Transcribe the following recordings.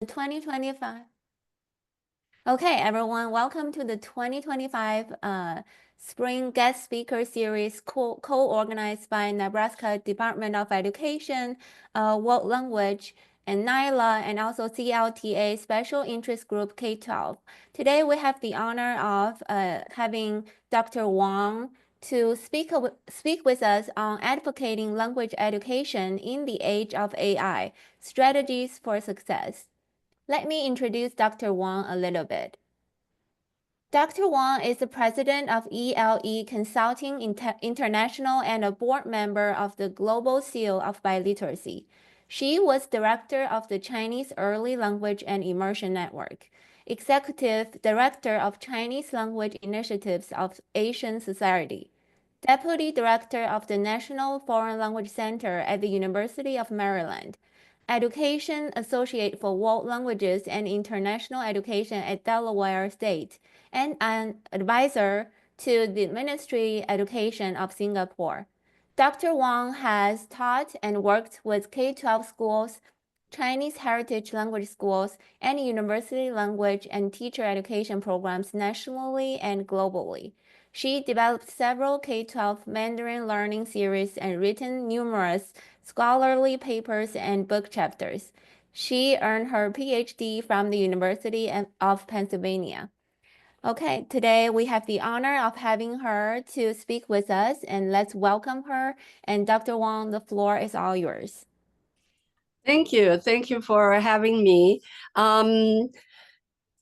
2025. Okay, everyone, welcome to the 2025 Spring Guest Speaker Series co-organized by Nebraska Department of Education, World Language, and NILA, and also CLTA Special Interest Group K-12. Today, we have the honor of having Dr. Wang to speak with us on advocating language education in the age of AI, strategies for success. Let me introduce Dr. Wang a little bit. Dr. Wang is the president of ELE Consulting International and a board member of the Global Seal of Biliteracy. She was director of the Chinese Early Language and Immersion Network, executive director of Chinese Language Initiatives of Asian Society, deputy director of the National Foreign Language Center at the University of Maryland, education associate for world languages and international education at Delaware State, and an advisor to the Ministry of Education of Singapore. Dr. Wang has taught and worked with K-12 schools, Chinese heritage language schools, and university language and teacher education programs nationally and globally. She developed several K-12 Mandarin learning series and written numerous scholarly papers and book chapters. She earned her PhD from the University of Pennsylvania. Okay, today we have the honor of having her to speak with us, and let's welcome her. And Dr. Wang, the floor is all yours. Thank you. Thank you for having me.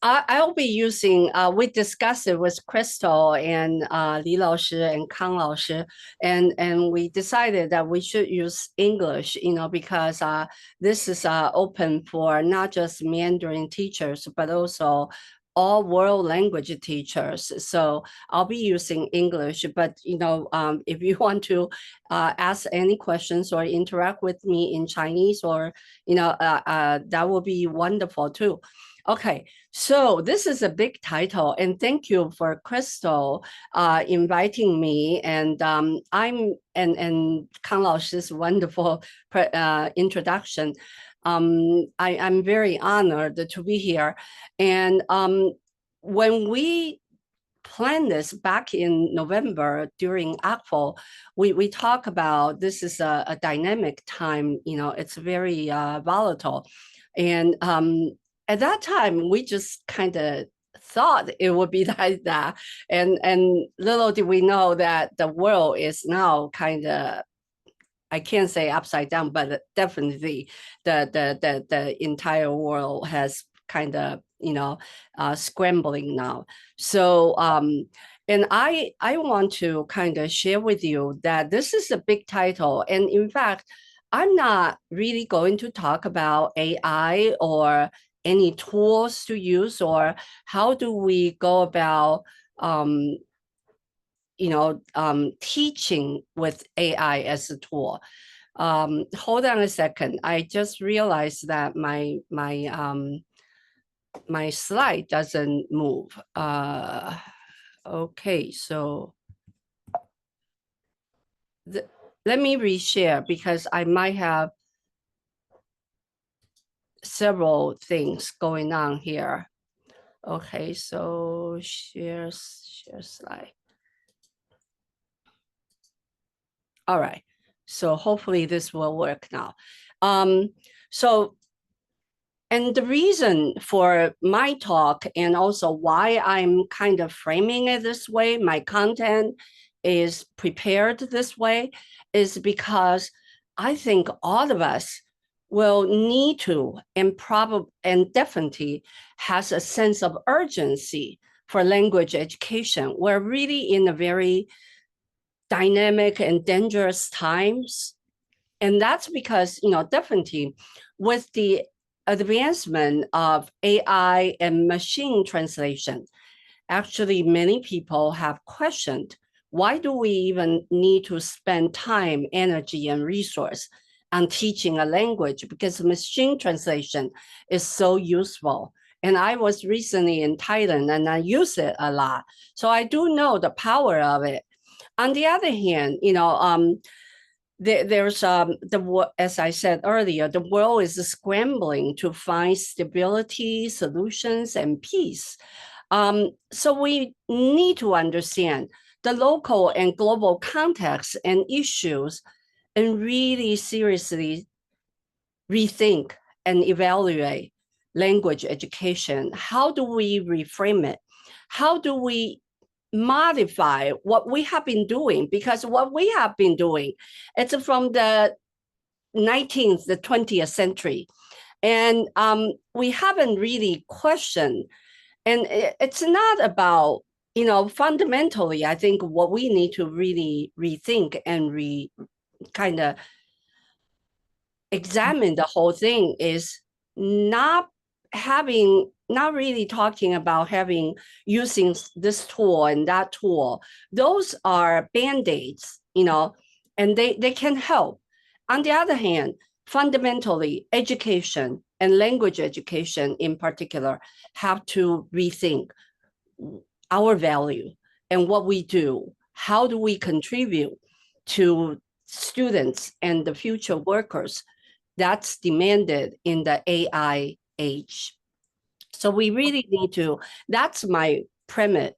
I'll be using, we discussed it with Crystal and Li Laoshi and Kang Laoshi, and we decided that we should use English, because this is open for not just Mandarin teachers, but also all world language teachers. So I'll be using English, but if you want to ask any questions or interact with me in Chinese, or that will be wonderful too. Okay, so this is a big title, and thank you for Crystal inviting me, and I'm and Kang Laoshi's wonderful introduction. I'm very honored to be here, and when we planned this back in November during ACFO, we talk about this is a dynamic time. It's very volatile, and at that time, we just kind of thought it would be like that. And little did we know that the world is now kind of, I can't say upside down, but definitely the entire world has kind of, scrambling now. So, and I want to kind of share with you that this is a big title. And in fact, I'm not really going to talk about AI or any tools to use, or how do we go about teaching with AI as a tool. Hold on a second. I just realized that my slide doesn't move. Okay, so let me reshare, because I might have several things going on here. Okay, so share slide. All right, so hopefully this will work now. And the reason for my talk, and also why I'm kind of framing it this way, my content is prepared this way, is because I think all of us will need to, and definitely has a sense of urgency for language education. We're really in a very dynamic and dangerous times. And that's because, definitely with the advancement of AI and machine translation, actually many people have questioned, why do we even need to spend time, energy, and resource on teaching a language? Because machine translation is so useful. And I was recently in Thailand and I use it a lot. So I do know the power of it. On the other hand, there's as I said earlier, the world is scrambling to find stability, solutions, and peace. So we need to understand the local and global context and issues and really seriously rethink and evaluate language education. How do we reframe it? How do we modify what we have been doing? Because what we have been doing, it's from the 19th, the 20th century. And we haven't really questioned. And it's not about, fundamentally, I think what we need to really rethink and kind of examine the whole thing is not really talking about using this tool and that tool. Those are band-aids, and they can help. On the other hand, fundamentally, education and language education in particular have to rethink our value and what we do. How do we contribute to students and the future workers that's demanded in the AI age? So we really need to, that's my premise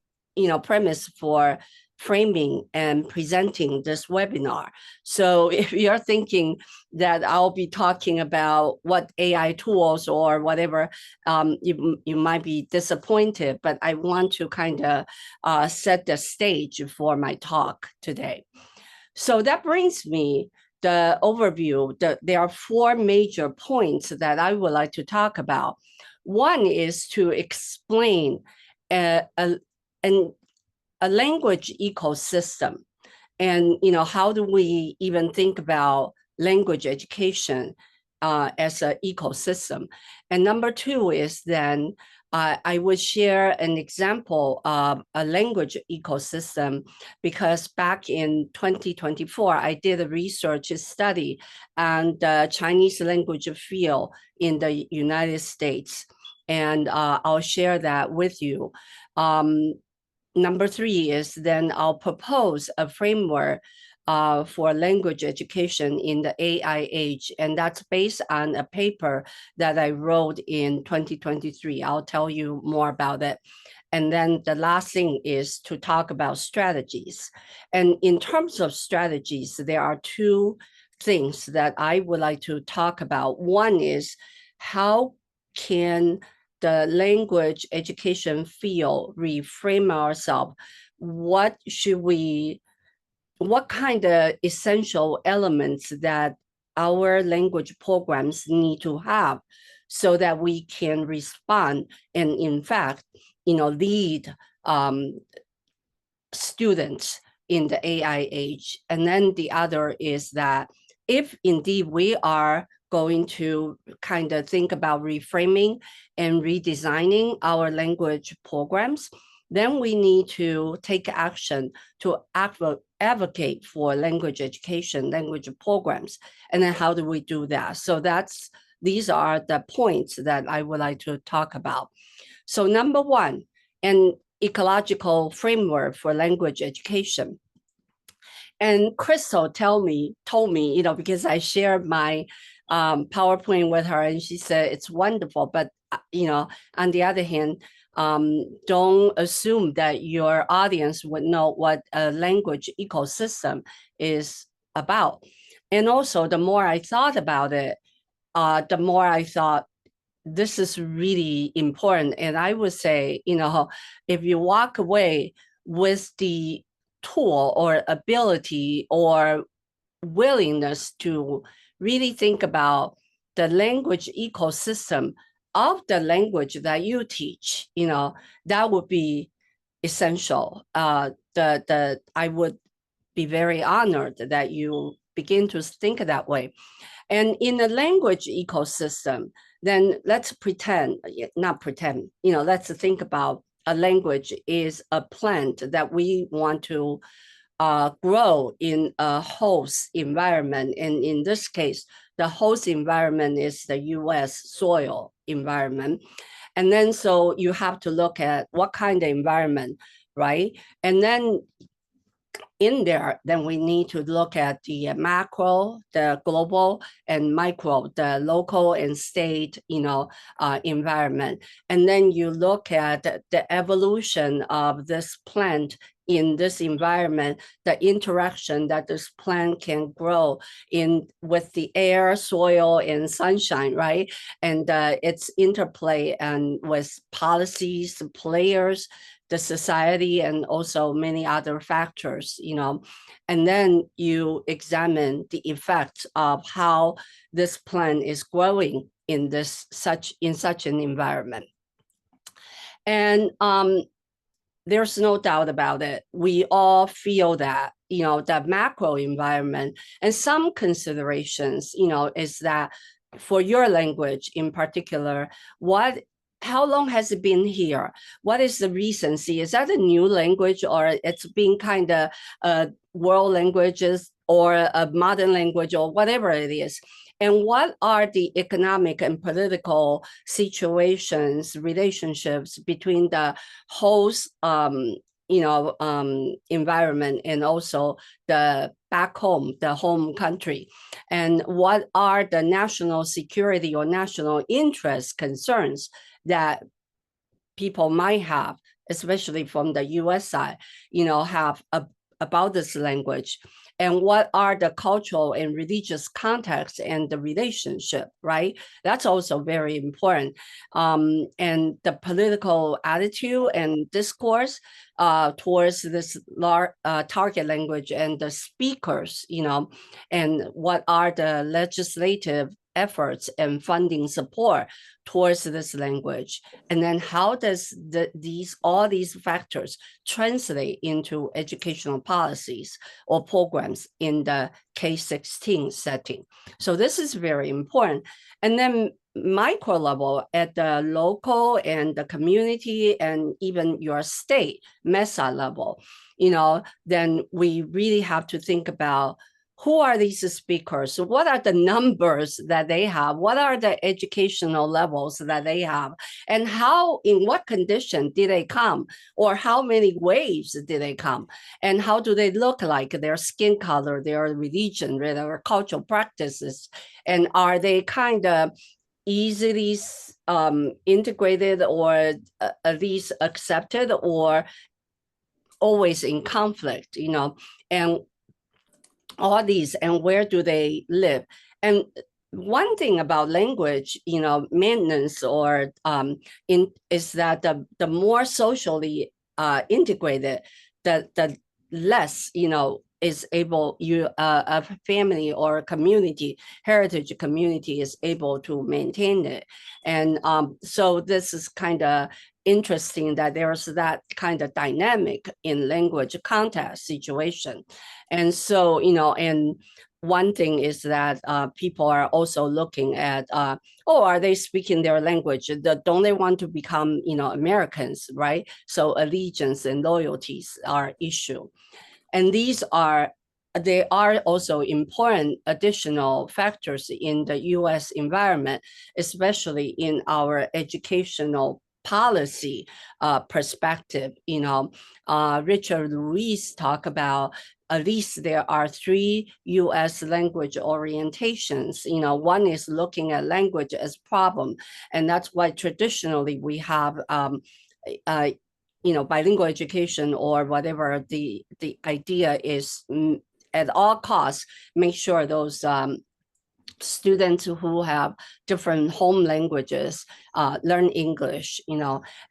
for framing and presenting this webinar. So if you're thinking that I'll be talking about what AI tools or whatever, you might be disappointed, but I want to kind of set the stage for my talk today. So that brings me the overview. There are four major points that I would like to talk about. One is to explain a language ecosystem, and how do we even think about language education as an ecosystem. And number two is then I would share an example of a language ecosystem, because back in 2024, I did a research study on the Chinese language field in the United States. And I'll share that with you. Number three is then I'll propose a framework for language education in the AI age. And that's based on a paper that I wrote in 2023. I'll tell you more about it. And then the last thing is to talk about strategies. And in terms of strategies, there are two things that I would like to talk about. One is how can the language education field reframe ourselves? What kind of essential elements that our language programs need to have so that we can respond and in fact, lead students in the AI age. And then the other is that if indeed we are going to kind of think about reframing and redesigning our language programs, then we need to take action to advocate for language education, language programs. And then how do we do that? So these are the points that I would like to talk about. So number one, an ecological framework for language education. And Crystal told me, because I shared my PowerPoint with her, and she said it's wonderful, but on the other hand, don't assume that your audience would know what a language ecosystem is about. And also, the more I thought about it, the more I thought this is really important. And I would say, if you walk away with the tool or ability or willingness to really think about the language ecosystem of the language that you teach, that would be essential. I would be very honored that you begin to think that way. And in the language ecosystem, then let's think about a language is a plant that we want to grow in a host environment. And in this case, the host environment is the US soil environment. And then so you have to look at what kind of environment, right? And then in there, then we need to look at the macro, the global, and micro, the local and state, environment. And then you look at the evolution of this plant in this environment, the interaction that this plant can grow in with the air, soil, and sunshine, right? And its interplay and with policies, players, the society, and also many other factors, and then you examine the effects of how this plant is growing in such an environment. And there's no doubt about it. We all feel that, the macro environment, and some considerations, is that for your language in particular, how long has it been here? What is the recency? Is that a new language, or it's been kind of world languages or a modern language or whatever it is? And what are the economic and political situations, relationships between the host, environment and also the back home, the home country? And what are the national security or national interest concerns that people might have, especially from the US side, have about this language? And what are the cultural and religious context and the relationship, right? That's also very important. And the political attitude and discourse towards this target language and the speakers, and what are the legislative efforts and funding support towards this language, and then how does all these factors translate into educational policies or programs in the K-16 setting? So this is very important. And then micro level, at the local and the community and even your state mesa level, then we really have to think about who are these speakers? What are the numbers that they have? What are the educational levels that they have? And in what condition did they come? Or how many waves did they come? And how do they look like? Their skin color, their religion, their cultural practices? And are they kind of easily integrated, or at least accepted, or always in conflict, and all these, and where do they live? And one thing about language, maintenance or is that the more socially integrated, the less, is able, a family or a community, heritage community is able to maintain it. And so this is kind of interesting that there's that kind of dynamic in language context situation. And so, and one thing is that people are also looking at, are they speaking their language? Don't they want to become, Americans, right? So allegiance and loyalties are issue. And they are also important additional factors in the US environment, especially in our educational policy perspective. Richard Ruiz talked about at least there are 3 US language orientations. One is looking at language as problem, and that's why traditionally we have bilingual education, or whatever the idea is, at all costs, make sure those students who have different home languages learn English,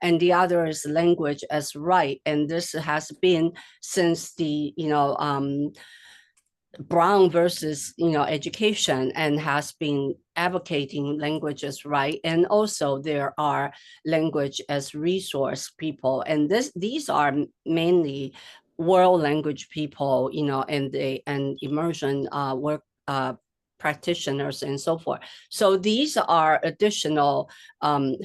and the other is language as right. And this has been since the, Brown versus, education, and has been advocating language as right. And also there are language as resource people. And these are mainly world language people, and immersion work practitioners and so forth. So these are additional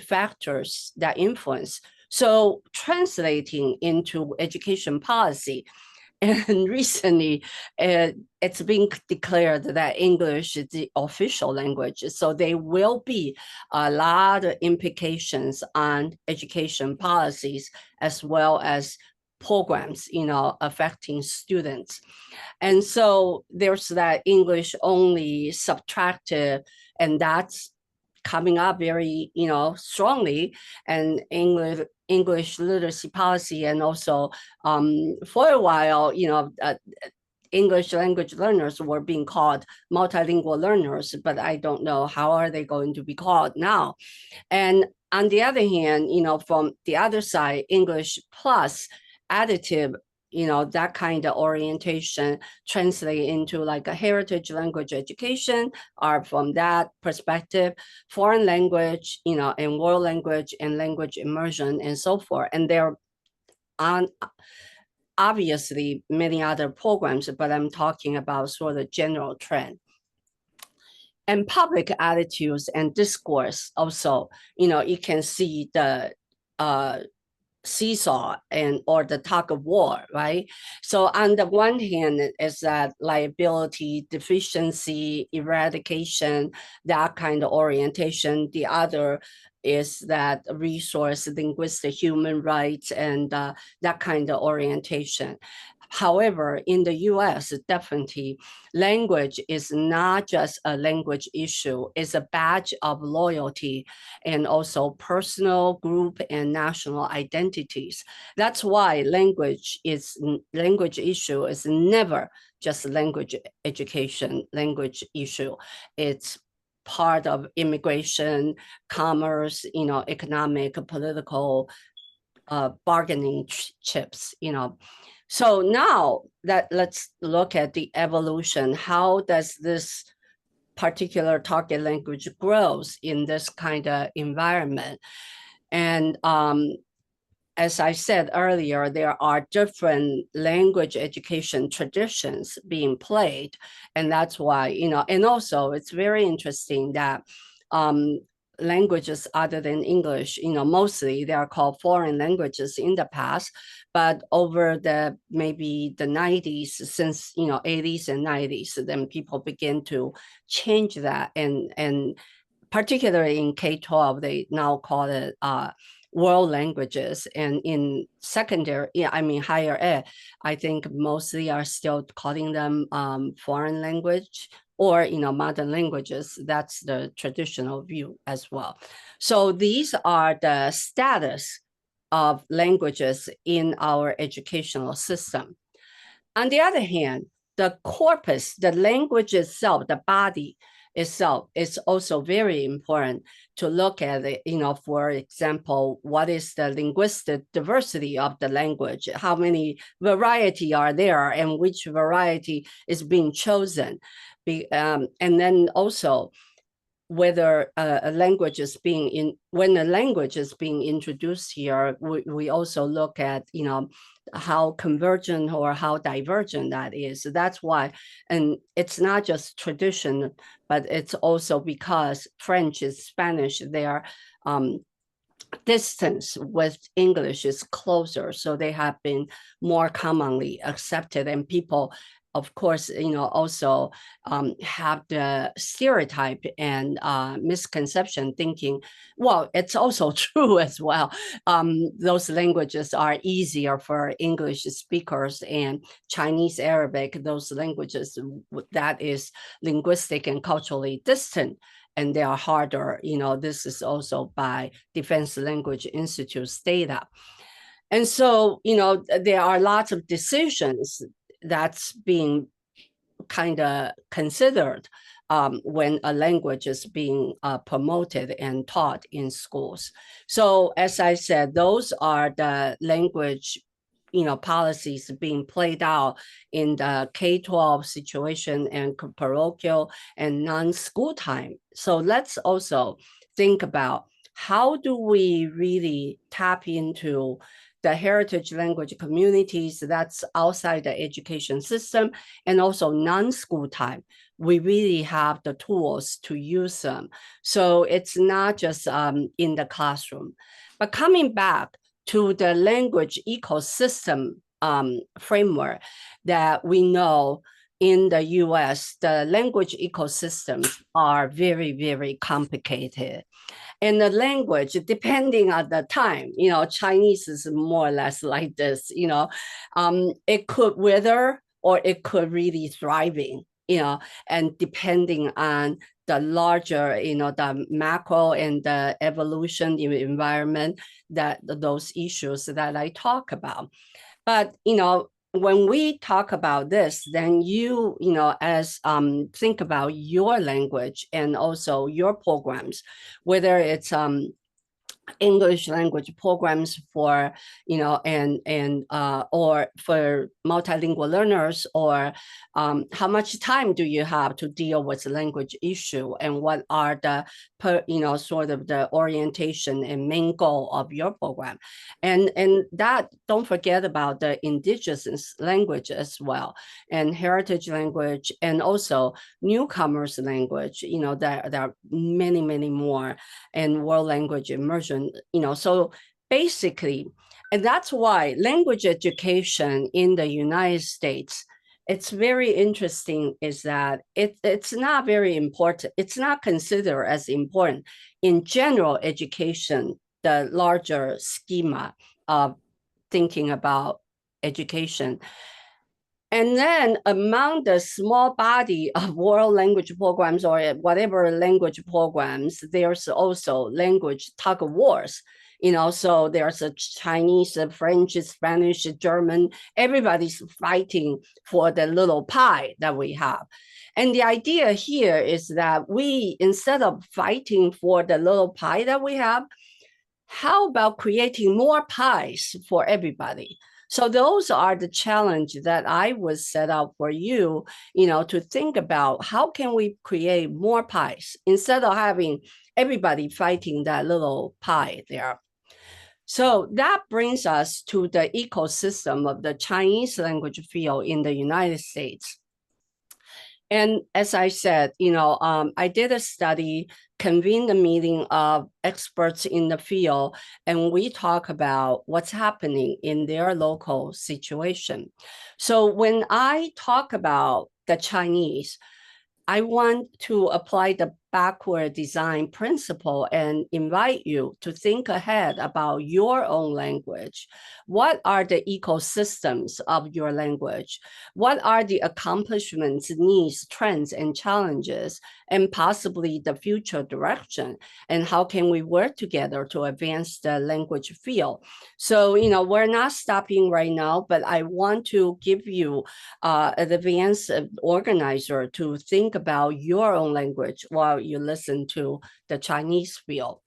factors that influence. So translating into education policy, and recently, it's been declared that English is the official language. So there will be a lot of implications on education policies, as well as programs, affecting students. And so there's that English only subtractive, and that's coming up very, strongly, and English literacy policy, and also for a while, English language learners were being called multilingual learners, but I don't know how are they going to be called now. And on the other hand, from the other side, English plus additive, that kind of orientation translate into like a heritage language education, or from that perspective, foreign language, and world language and language immersion and so forth. And there are obviously many other programs, but I'm talking about sort of general trend. And public attitudes and discourse also, you can see the seesaw or the tug of war, right? So on the one hand is that liability, deficiency, eradication, that kind of orientation. The other is that resource, linguistic, human rights, and that kind of orientation. However, in the US, definitely, language is not just a language issue, it's a badge of loyalty and also personal, group, and national identities. That's why language issue is never just language education, language issue. It's part of immigration, commerce, economic, political, bargaining chips, So now that let's look at the evolution. How does this particular target language grows in this kind of environment? And as I said earlier, there are different language education traditions being played. And that's why, and also it's very interesting that languages other than English, mostly they are called foreign languages in the past, but over maybe the 90s, since, 80s and 90s, then people begin to change that. And particularly in K-12, they now call it world languages. And in secondary, higher ed, I think mostly are still calling them foreign language or modern languages. That's the traditional view as well. So these are the status of languages in our educational system. On the other hand, the corpus, the language itself, the body itself, is also very important to look at it. For example, what is the linguistic diversity of the language? How many variety are there, and which variety is being chosen? And then also whether a language is when a language is being introduced here, we also look at how convergent or how divergent that is. So that's why, and it's not just tradition, but it's also because French and Spanish, their distance with English is closer, so they have been more commonly accepted, and people, of course, also have the stereotype and misconception thinking, well, it's also true as well. Those languages are easier for English speakers, and Chinese, Arabic, those languages that is linguistic and culturally distant, and they are harder. This is also by Defense Language Institute's data. And so, there are lots of decisions that's being kind of considered when a language is being promoted and taught in schools. So as I said, those are the language policies being played out in the K-12 situation and parochial and non-school time. So let's also think about how do we really tap into the heritage language communities that's outside the education system, and also non-school time. We really have the tools to use them. So it's not just in the classroom. But coming back to the language ecosystem framework that we know in the US, the language ecosystems are very, very complicated. And the language, depending on the time, Chinese is more or less like this, it could wither or it could really thriving, and depending on the larger, the macro and the evolution in the environment, that those issues that I talk about. But, when we talk about this, then as think about your language and also your programs, whether it's English language programs for, or for multilingual learners, or how much time do you have to deal with the language issue, and what are the sort of the orientation and main goal of your program. And that, don't forget about the indigenous language as well, and heritage language, and also newcomers language, there are many, many more, and world language immersion, so basically, and that's why language education in the United States, it's very interesting, is that it's not very important. It's not considered as important in general education, the larger schema of thinking about education. And then among the small body of world language programs or whatever language programs, there's also language tug of wars. So there's a Chinese, a French, Spanish, German, everybody's fighting for the little pie that we have. And the idea here is that we, instead of fighting for the little pie that we have, how about creating more pies for everybody? So those are the challenge that I was set out for you, to think about how can we create more pies instead of having everybody fighting that little pie there. So that brings us to the ecosystem of the Chinese language field in the United States. And as I said, I did a study, convened a meeting of experts in the field, and we talk about what's happening in their local situation. So when I talk about the Chinese, I want to apply the backward design principle and invite you to think ahead about your own language. What are the ecosystems of your language? What are the accomplishments, needs, trends, and challenges, and possibly the future direction? And how can we work together to advance the language field? So, we're not stopping right now, but I want to give you an advanced organizer to think about your own language while you listen to the Chinese field.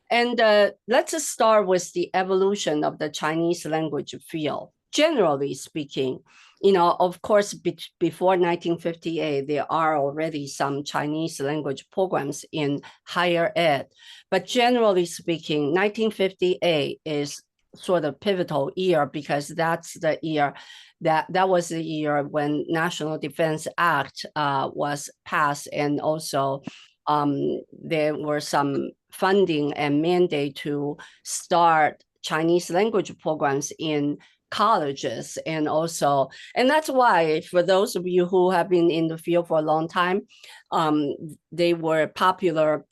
And let's start with the evolution of the Chinese language field. Generally speaking, of course, before 1958, there are already some Chinese language programs in higher ed. But generally speaking, 1958 is sort of pivotal year, because that's the year that was the year when National Defense Act was passed, and also there were some funding and mandate to start Chinese language programs in colleges, and that's why, for those of you who have been in the field for a long time, they were popular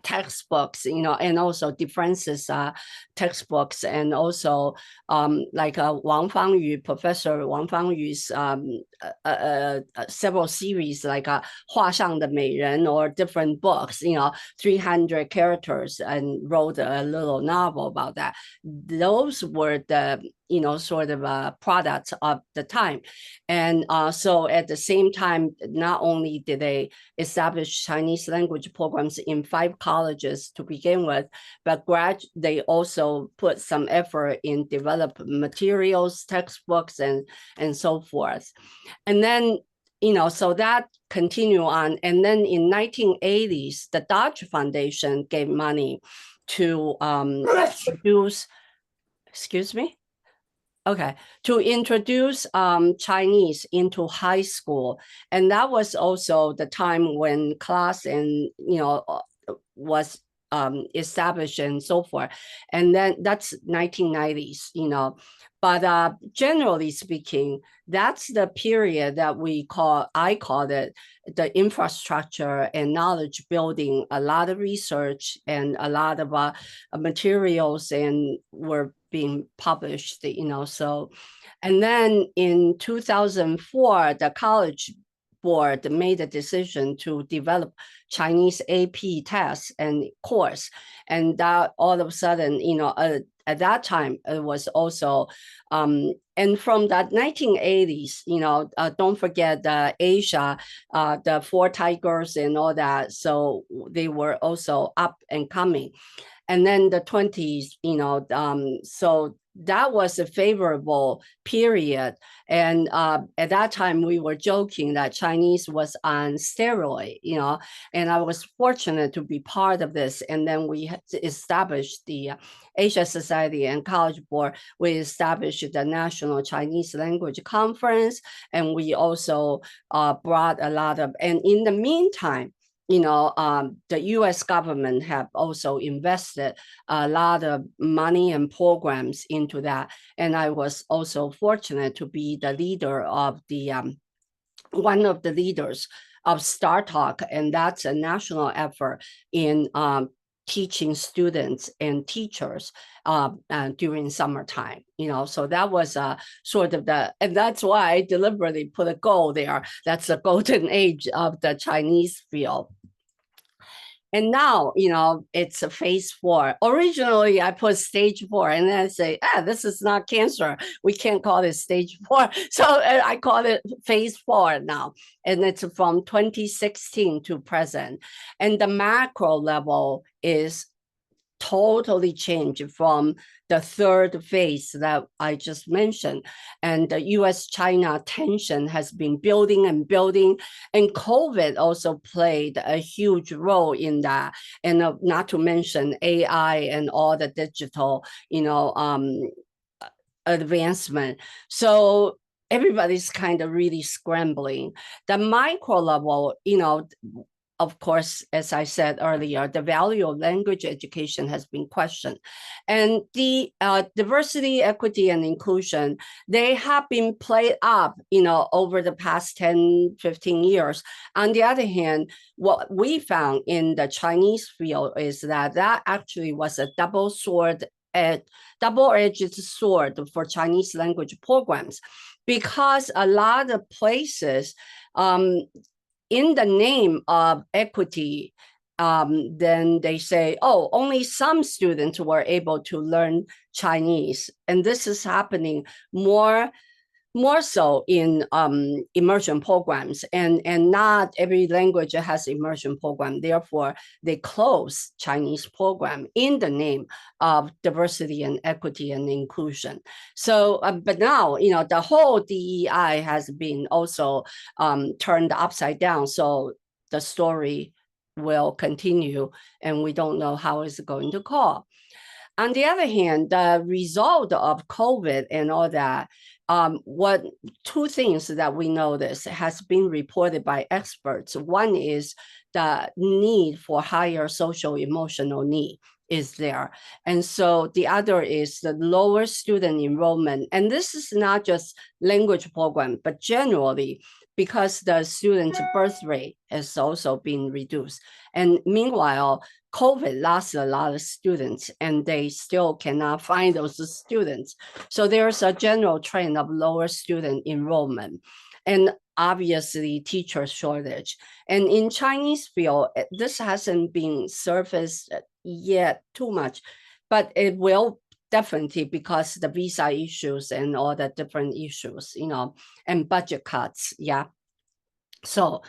textbooks, and also differences textbooks, and also like Wang Fangyu, Professor Wang Fangyu's several series, like 画上的美人, or different books, 300 characters, and wrote a little novel about that. Those were the sort of products of the time. And so at the same time, not only did they establish Chinese language programs in 5 colleges to begin with, but they also put some effort in develop materials, textbooks, and so forth. And then, so that continue on. And then in 1980s, the Dodge Foundation gave money to produce, excuse me? Okay, to introduce Chinese into high school. And that was also the time when class and, was established and so forth. And then that's 1990s, but generally speaking, that's the period that I call it the infrastructure and knowledge building. A lot of research and a lot of materials and were being published, so. And then in 2004, the College Board made a decision to develop Chinese AP tests and course. And that all of a sudden, at that time, it was also, and from that 1980s, don't forget the Asia, the Four Tigers and all that. So they were also up and coming. And then the 20s, so that was a favorable period. And at that time, we were joking that Chinese was on steroid, and I was fortunate to be part of this. And then we established the Asia Society and College Board. We established the National Chinese Language Conference, and we also brought a lot of, and in the meantime, the U.S. government have also invested a lot of money and programs into that. And I was also fortunate to be the leader of the, one of the leaders of Star Talk, and that's a national effort in teaching students and teachers during summertime, so that was sort of and that's why I deliberately put a goal there. That's the golden age of the Chinese field. And now, it's a phase 4. Originally, I put stage 4, and then I say, this is not cancer. We can't call it stage 4. So I call it phase 4 now. And it's from 2016 to present. And the macro level is totally changed from the third phase that I just mentioned. And the US-China tension has been building and building. And COVID also played a huge role in that. And not to mention AI and all the digital, advancement. So everybody's kind of really scrambling. The micro level, of course, as I said earlier, the value of language education has been questioned. And the diversity, equity, and inclusion, they have been played up, over the past 10, 15 years. On the other hand, what we found in the Chinese field is that actually was a double-edged sword for Chinese language programs, because a lot of places, in the name of equity, then they say, only some students were able to learn Chinese. And this is happening more so in immersion programs, and not every language has immersion program. Therefore, they close Chinese program in the name of diversity and equity and inclusion. So, but now, the whole DEI has been also turned upside down. So the story will continue, and we don't know how it's going to go. On the other hand, the result of COVID and all that, what two things that we notice has been reported by experts. One is the need for higher social emotional need is there. And so the other is the lower student enrollment. And this is not just language program, but generally, because the student's birth rate has also been reduced. And meanwhile, COVID lost a lot of students, and they still cannot find those students. So there's a general trend of lower student enrollment, and obviously teacher shortage. And in Chinese field, this hasn't been surfaced yet too much, but it will definitely, because the visa issues and all the different issues, and budget cuts. Yeah. So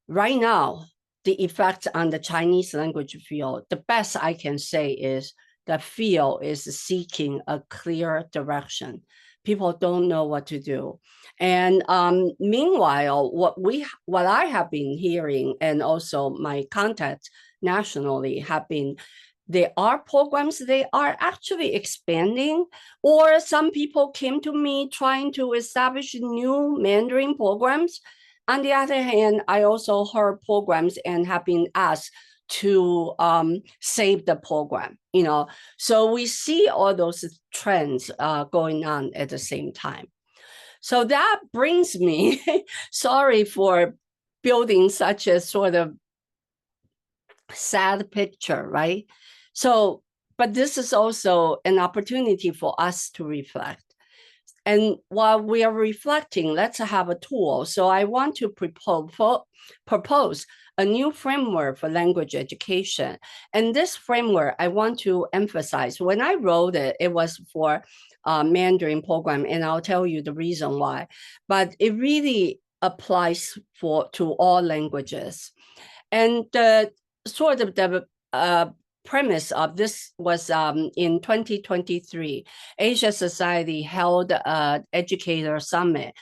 right now, the effect on the Chinese language field, the best I can say is the field is seeking a clear direction. People don't know what to do. And meanwhile, what I have been hearing, and also my contacts nationally have been, there are programs, they are actually expanding, or some people came to me trying to establish new Mandarin programs. On the other hand, I also heard programs and have been asked to save the program, So we see all those trends going on at the same time. So that brings me, sorry for building such a sort of sad picture, right? So, but this is also an opportunity for us to reflect. And while we are reflecting, let's have a tool. So I want to propose a new framework for language education. And this framework, I want to emphasize, when I wrote it, it was for Mandarin program, and I'll tell you the reason why. But it really applies to all languages. And the sort of the premise of this was in 2023, Asia Society held an educator summit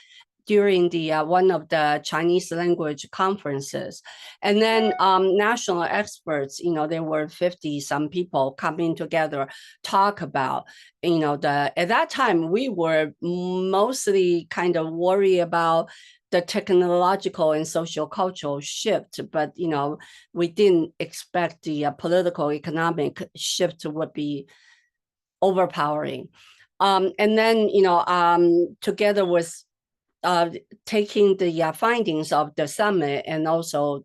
during the one of the Chinese language conferences. And then national experts, there were 50 some people coming together, talk about, at that time we were mostly kind of worried about the technological and social cultural shift, but we didn't expect the political economic shift would be overpowering. And then together with taking the findings of the summit and also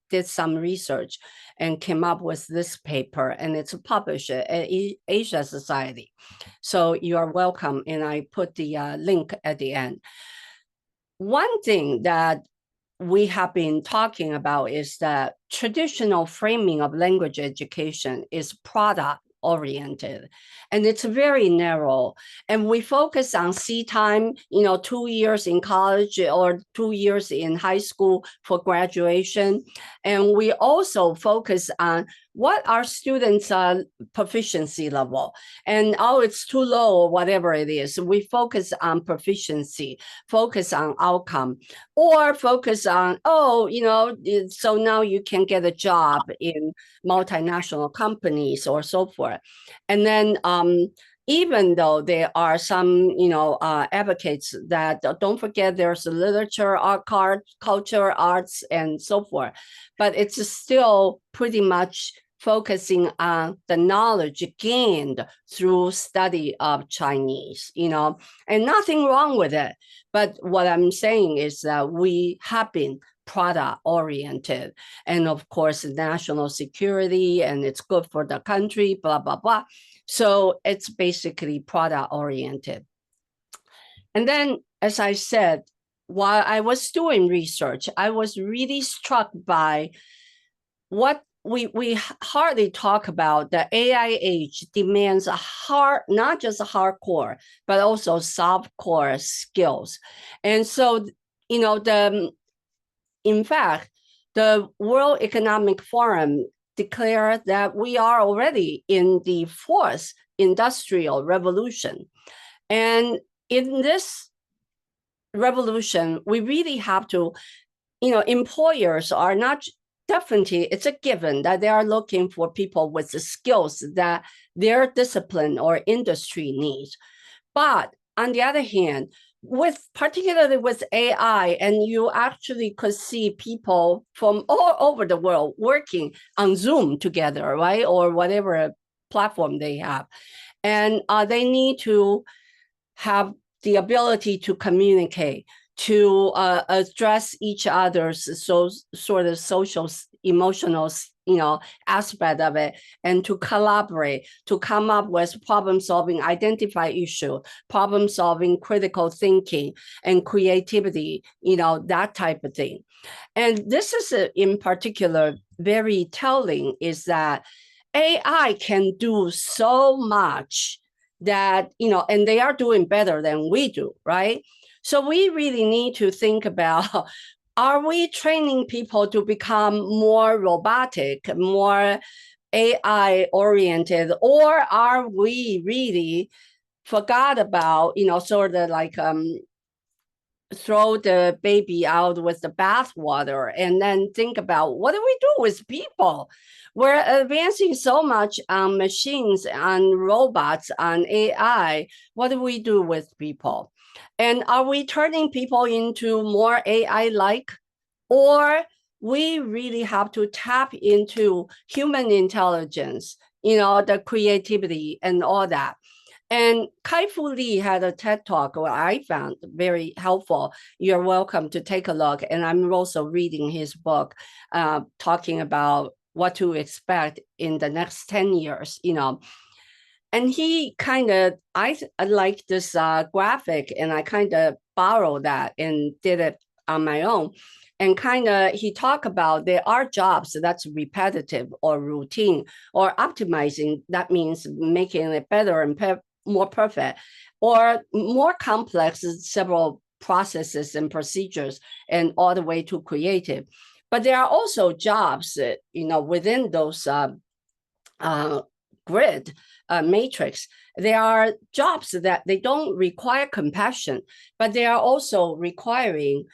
did some research and came up with this paper, and it's published at Asia Society. So you are welcome, and I put the link at the end. One thing that we have been talking about is that traditional framing of language education is product oriented, and it's very narrow, and we focus on seat time, 2 years in college or 2 years in high school for graduation, and we also focus on what our students' proficiency level, and it's too low or whatever it is. We focus on proficiency, focus on outcome, or focus on, so now you can get a job in multinational companies or so forth. And then even though there are some, advocates that don't forget there's literature, art, culture, arts, and so forth, but it's still pretty much focusing on the knowledge gained through study of Chinese, and nothing wrong with it. But what I'm saying is that we have been product oriented, and of course national security, and it's good for the country, blah blah blah. So it's basically product oriented. And then, as I said, while I was doing research, I was really struck by what we hardly talk about. The AI age demands not just hardcore, but also softcore skills. And so, in fact, the World Economic Forum declared that we are already in the fourth industrial revolution. And in this revolution, we really have to, employers are not, definitely, it's a given that they are looking for people with the skills that their discipline or industry needs. But on the other hand, particularly with AI, and you actually could see people from all over the world working on Zoom together, right? Or whatever platform they have. And they need to have the ability to communicate, to address each other's sort of social, emotional, aspect of it, and to collaborate, to come up with problem solving, identify issue, problem solving, critical thinking, and creativity, that type of thing. And this is in particular very telling, is that AI can do so much that, and they are doing better than we do, right? So we really need to think about, are we training people to become more robotic, more AI oriented, or are we really forgot about, sort of like throw the baby out with the bathwater, and then think about, what do we do with people? We're advancing so much on machines, on robots, on AI. What do we do with people? And are we turning people into more AI-like? Or we really have to tap into human intelligence, the creativity and all that. And Kai-Fu Lee had a TED Talk where I found very helpful. You're welcome to take a look. And I'm also reading his book, talking about what to expect in the next 10 years, And he I like this graphic, and I kind of borrowed that and did it on my own. And he talked about there are jobs that's repetitive or routine or optimizing. That means making it better and more perfect, or more complex, several processes and procedures, and all the way to creative. But there are also jobs, within those grid matrix. There are jobs that they don't require compassion, but they are also requiring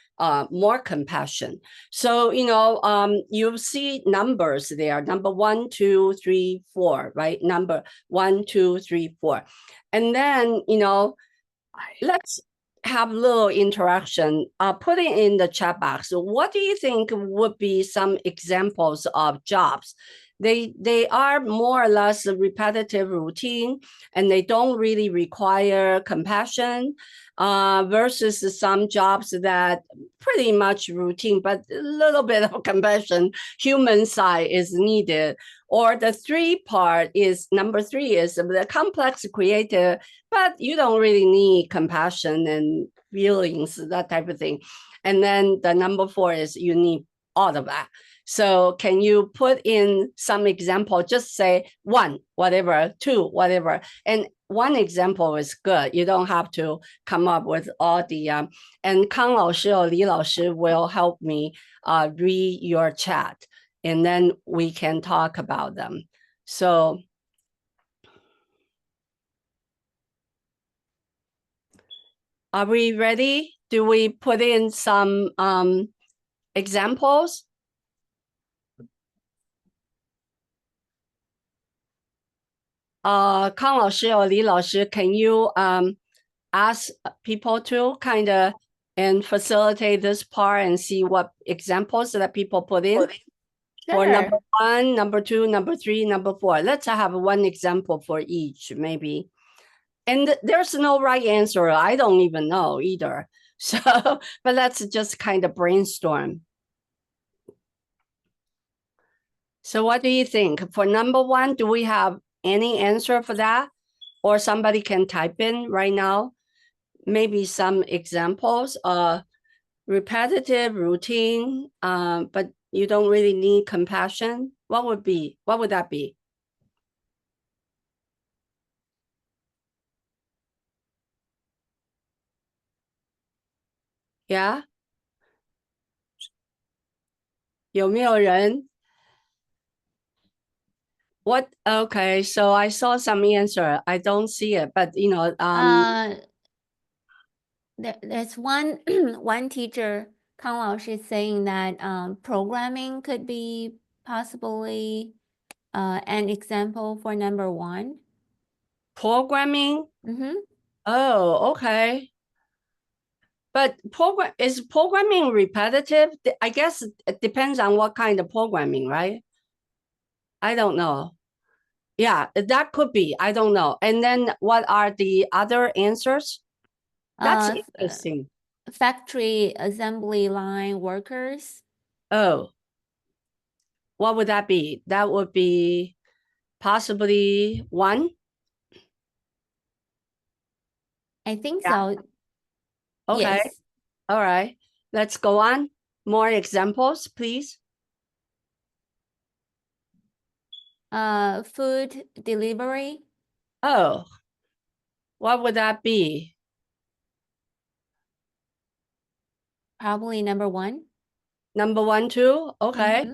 more compassion. So, you see numbers there, number 1, 2, 3, 4, right? Number 1, 2, 3, 4. And then, let's have a little interaction. Put it in the chat box. What do you think would be some examples of jobs? They are more or less a repetitive routine, and they don't really require compassion, versus some jobs that pretty much routine, but a little bit of compassion, human side is needed. Or the number 3 is the complex creative, but you don't really need compassion and feelings, that type of thing. And then the number 4 is you need all of that. So can you put in some example? Just say 1, whatever, 2, whatever. And one example is good. You don't have to come up with all the, and Kang 老师 or Li 老师 will help me read your chat, and then we can talk about them. So are we ready? Do we put in some examples? Kang 老师 or Li 老师, can you ask people to and facilitate this part and see what examples that people put in? For number 1, number 2, number 3, number 4. Let's have one example for each, maybe. And there's no right answer. I don't even know either. So, but let's just brainstorm. So what do you think? For number 1, do we have any answer for that? Or somebody can type in right now, maybe some examples. Repetitive, routine, but you don't really need compassion. What would that be? Yeah? 有没有人? What? Okay, so I saw some answer. I don't see it, but there's one one teacher, Kang 老师, saying that programming could be possibly an example for number 1. Programming? Mm-hmm. Oh, okay. But is programming repetitive? I guess it depends on what kind of programming, right? I don't know. Yeah, that could be. I don't know. And then what are the other answers? That's interesting. Factory assembly line workers. Oh, what would that be? That would be possibly 1. I think so. Okay. Yes. All right. Let's go on. More examples, please. Food delivery. Oh, what would that be? Probably number 1. Number 1 too? Okay.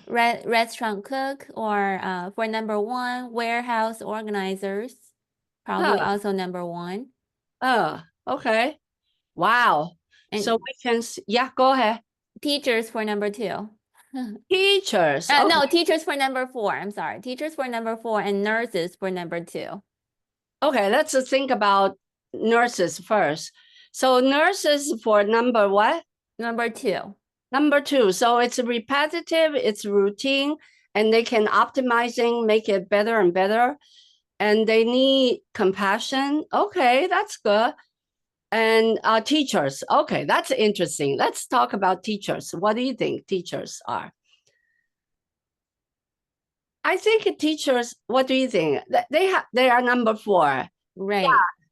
Restaurant cook, or for number 1, warehouse organizers. Probably also number 1. Oh, okay. Wow. And so we can, yeah, go ahead. Teachers for number 2. Teachers. Okay. No, teachers for number 4. I'm sorry. Teachers for number 4 and nurses for number 2. Okay, let's think about nurses first. So nurses for number what? Number 2. Number two, so it's repetitive, it's routine, and they can optimizing, make it better and better. And they need compassion. Okay, that's good. And teachers. Okay, that's interesting. Let's talk about teachers. What do you think teachers are? I think teachers, what do you think? They are number four. Right.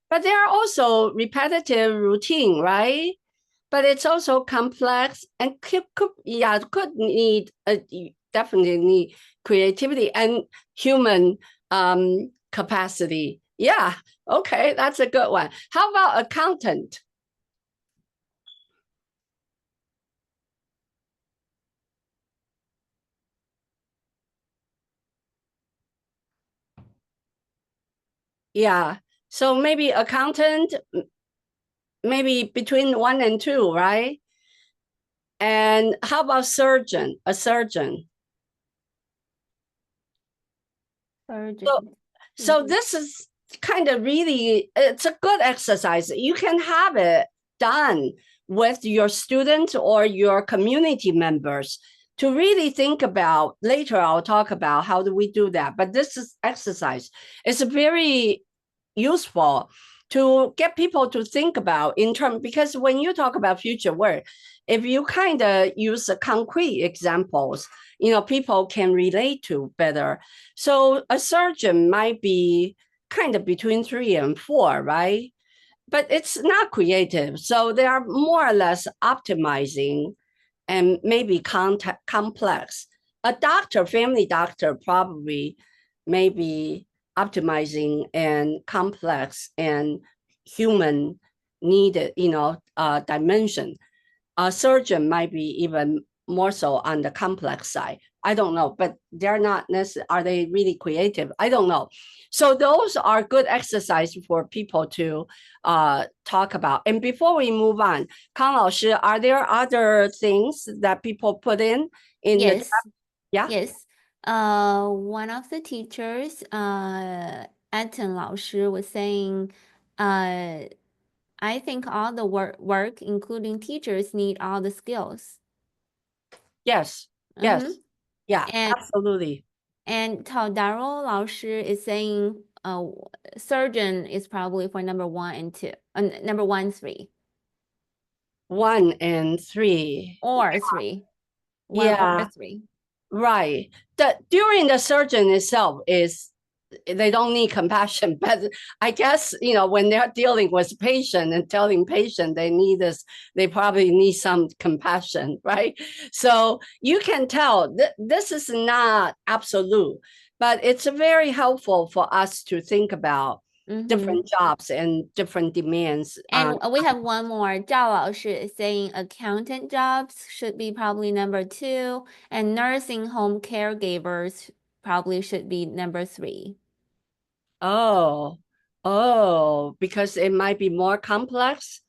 But they are also repetitive routine, right? But it's also complex and could need definitely need creativity and human capacity. Yeah, okay, that's a good one. How about accountant? Yeah, so maybe accountant, maybe between one and two, right? And how about surgeon? A surgeon. So Surgeon. So this is kind of really, it's a good exercise. You can have it done with your students or your community members to really think about. Later I'll talk about how do we do that. But this is exercise. It's very useful to get people to think about in terms, because when you talk about future work, if you kind of use concrete examples, people can relate to better. So a surgeon might be kind of between three and four, right? But it's not creative. So they are more or less optimizing and maybe complex. A doctor, family doctor, probably maybe optimizing and complex and human needed, dimension. A surgeon might be even more so on the complex side. I don't know, but they're not necessarily, are they really creative? I don't know. So those are good exercise for people to talk about. And before we move on, Kang 老师, are there other things that people put in the, Yes. yeah? Yes. One of the teachers, Anton 老师 was saying, I think all the work, including teachers, need all the skills. Yes, Mm-hmm. yes, yeah, And absolutely. Taodaro 老师 is saying, surgeon is probably for number one and two, number one, three, One and three. or three, one or Yeah, three. right. During the surgeon itself is they don't need compassion, but I guess when they're dealing with patient and telling patient they need this, they probably need some compassion, right? So you can tell this is not absolute, but it's very helpful for us to think about Mm-hmm. different jobs and different demands. And we have one more. 赵老师 is saying accountant jobs should be probably number two, and nursing home caregivers probably should be number three. Oh, oh, because it might be more complex.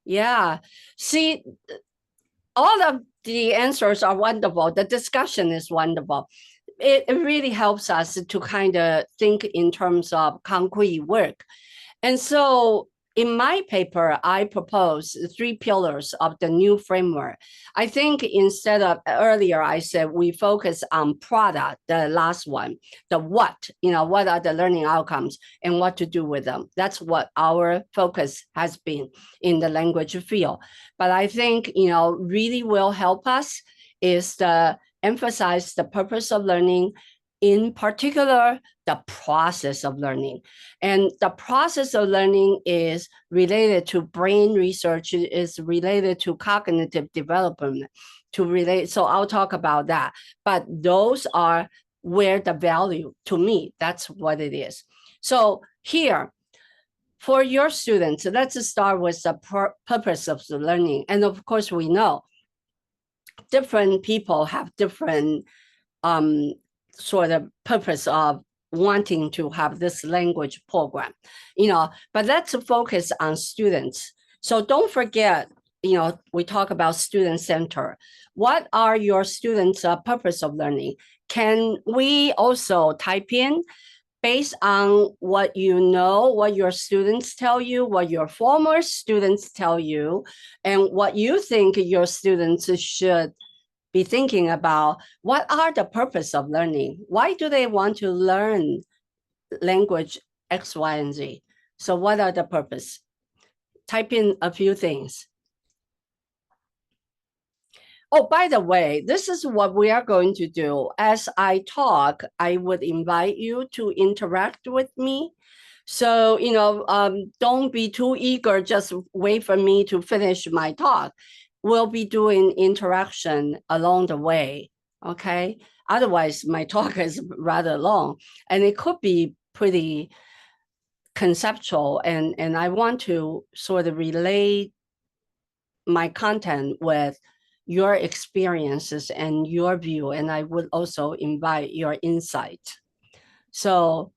Yeah. See, all of the answers are wonderful. The discussion is wonderful. It really helps us to kind of think in terms of concrete work. And so in my paper, I propose three pillars of the new framework. I think instead of earlier, I said we focus on product, the last one, the what are the learning outcomes and what to do with them. That's what our focus has been in the language field. But I think, really will help us is to emphasize the purpose of learning, in particular, the process of learning. And the process of learning is related to brain research, is related to cognitive development, so I'll talk about that. But those are where the value, to me, that's what it is. So here, for your students, let's start with the purpose of the learning. And of course, we know different people have different sort of purpose of wanting to have this language program, but let's focus on students. So don't forget, we talk about student center. What are your students' purpose of learning? Can we also type in based on what you know, what your students tell you, what your former students tell you, and what you think your students should be thinking about. What are the purpose of learning? Why do they want to learn language X, Y, and Z? So what are the purpose? Type in a few things. Oh, by the way, this is what we are going to do. As I talk, I would invite you to interact with me. So, don't be too eager, just wait for me to finish my talk. We'll be doing interaction along the way, okay? Otherwise, my talk is rather long and it could be pretty conceptual, and I want to sort of relate my content with your experiences and your view, and I would also invite your insight. So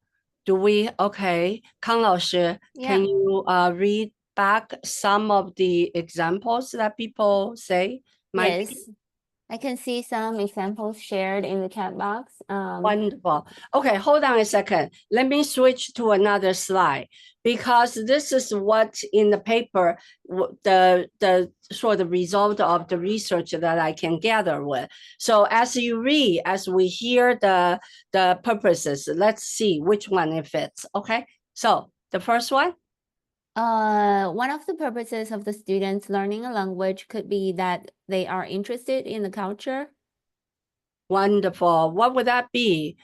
okay, Kang 老师, can you read back some of the examples that people say? Yes, I can see some examples shared in the chat box. Wonderful. Okay, hold on a second. Let me switch to another slide because this is what in the paper, the sort of result of the research that I can gather with. So as you read, as we hear the purposes, let's see which one it fits. Okay, so the first one. One of the purposes of the students learning a language could be that they are interested in the culture. Wonderful. What would that be?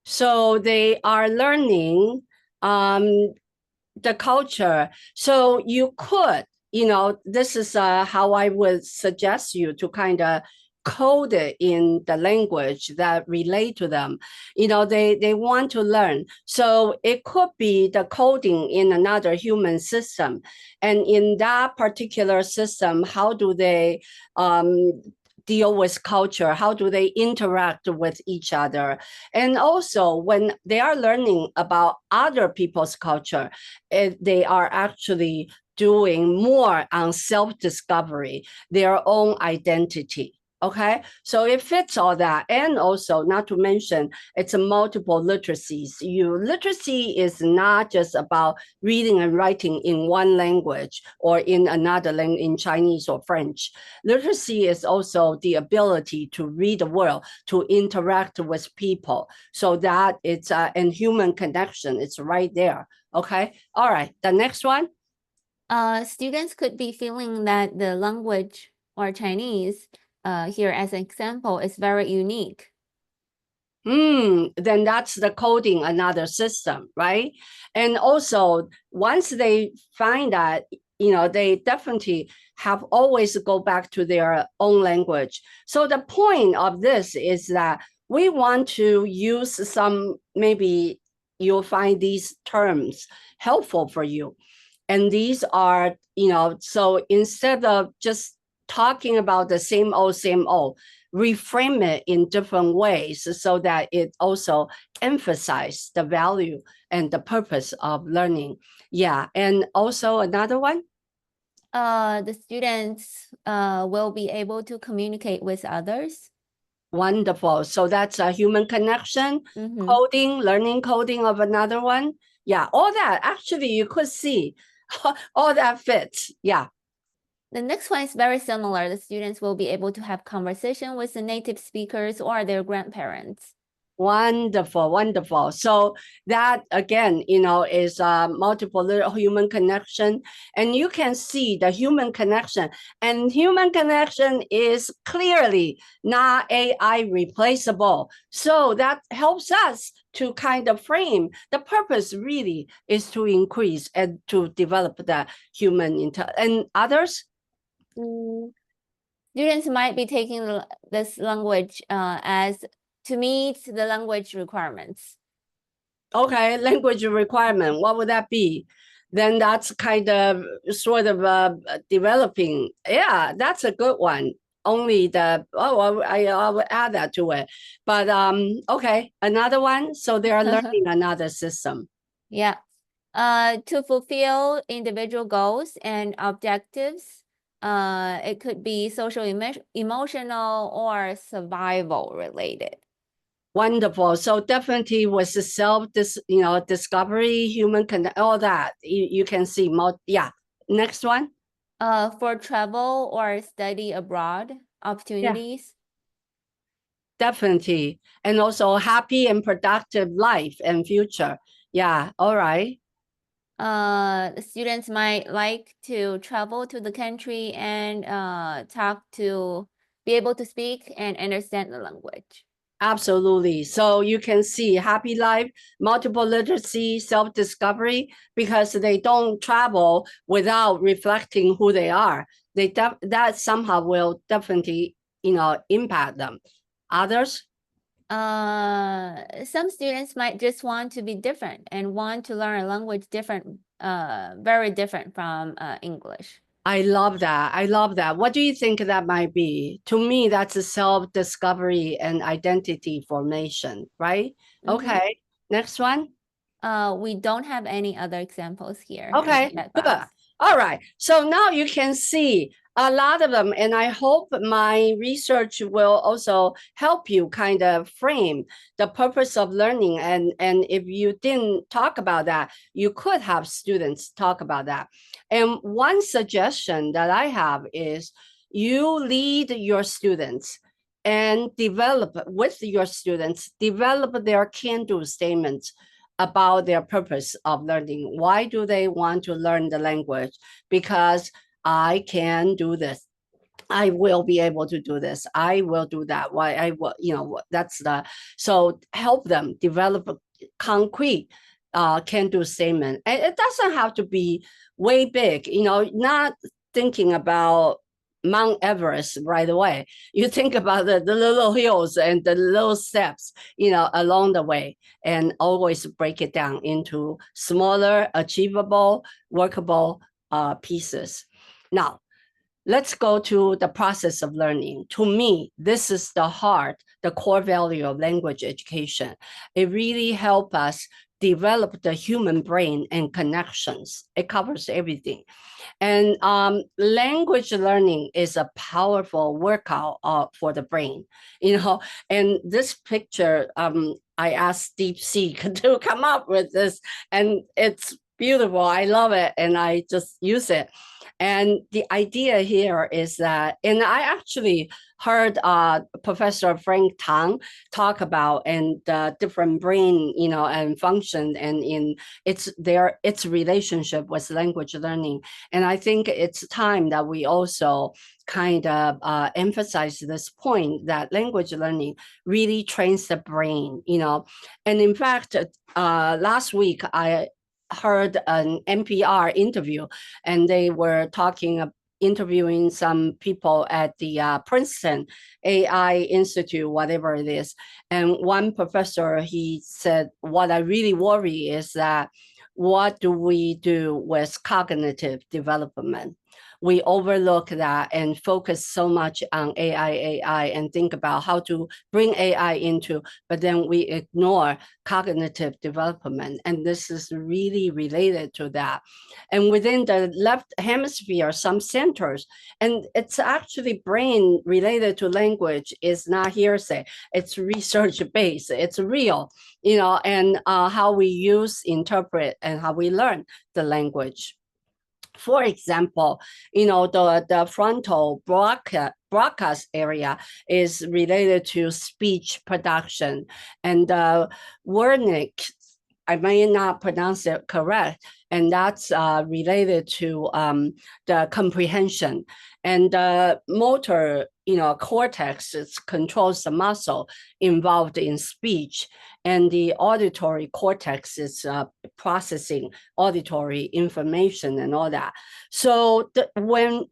So they are learning the culture. So you could, this is how I would suggest you to kind of code it in the language that relate to them. They want to learn. So it could be the coding in another human system. And in that particular system, how do they deal with culture? How do they interact with each other? And also when they are learning about other people's culture, they are actually doing more on self-discovery, their own identity. Okay, so it fits all that. And also, not to mention, it's a multiple literacies. Literacy is not just about reading and writing in one language or in another language, in Chinese or French. Literacy is also the ability to read the world, to interact with people. So that it's and human connection, it's right there. Okay, all right, the next one. Students could be feeling that the language or Chinese, here as an example, is very unique. Then that's the coding another system, right? And also, once they find that, they definitely have always go back to their own language. So the point of this is that we want to use some, maybe you'll find these terms helpful for you. And these are, so instead of just talking about the same old, reframe it in different ways so that it also emphasizes the value and the purpose of learning. Yeah, and also another one. The students will be able to communicate with others. Wonderful. So that's a human connection, coding, learning coding of another one. Yeah, all that actually you could see all that fits. Yeah. The next one is very similar. The students will be able to have conversation with the native speakers or their grandparents. Wonderful, wonderful. So that again, is a multiple little human connection, and you can see the human connection. And human connection is clearly not AI replaceable. So that helps us to kind of frame the purpose. Really is to increase and to develop the human and others. Students might be taking this language as to meet the language requirements. Okay, language requirement, what would that be? Then that's kind of sort of developing. Yeah, that's a good one. Only I will add that to it. But okay, another one. So they are learning another system. Yeah. To fulfill individual goals and objectives, it could be social, emotional, or survival related. Wonderful. So definitely was the discovery, human connect, all that. You can see more. Yeah. Next one. For travel or study abroad Yeah, opportunities. definitely. And also happy and productive life and future. Yeah. All right. Students might like to travel to the country and be able to speak and understand the language. Absolutely. So you can see happy life, multiple literacy, self-discovery, because they don't travel without reflecting who they are. That somehow will definitely, impact them. Others? Some students might just want to be different and want to learn a language very different from English. I love that. I love that. What do you think that might be? To me, that's a self-discovery and identity formation, right? Mm-hmm. Okay. Next one. We don't have any other examples here in the Okay, chat good. box. All right. So now you can see a lot of them, and I hope my research will also help you kind of frame the purpose of learning. And if you didn't talk about that, you could have students talk about that. And one suggestion that I have is you lead your students and develop with your students, develop their can-do statements about their purpose of learning. Why do they want to learn the language? Because I can do this. I will be able to do this. I will do that. Why I will, that's the, so help them develop a concrete can do statement. And it doesn't have to be way big, not thinking about Mount Everest right away. You think about the little hills and the little steps, along the way, and always break it down into smaller, achievable, workable pieces. Now, let's go to the process of learning. To me, this is the heart, the core value of language education. It really helps us develop the human brain and connections. It covers everything. And language learning is a powerful workout for the brain, And this picture, I asked DeepSeek to come up with this, and it's beautiful. I love it, and I just use it. And the idea here is that, and I actually heard Professor Frank Tang talk about and the different brain, and function, and in its relationship with language learning. And I think it's time that we also kind of emphasize this point that language learning really trains the brain, And in fact, last week I heard an NPR interview, and they were interviewing some people at the Princeton AI Institute, whatever it is. And one professor, he said, what I really worry is that what do we do with cognitive development? We overlook that and focus so much on AI, and think about how to bring AI into, but then we ignore cognitive development. And this is really related to that. And within the left hemisphere, some centers, and it's actually brain related to language, is not hearsay. It's research based. It's real, and how we use, interpret, and how we learn the language. For example, the frontal broadcast area is related to speech production, and the Wernicke, I may not pronounce it correct, and that's related to the comprehension. And the motor, cortex, controls the muscle involved in speech, and the auditory cortex is processing auditory information and all that. So when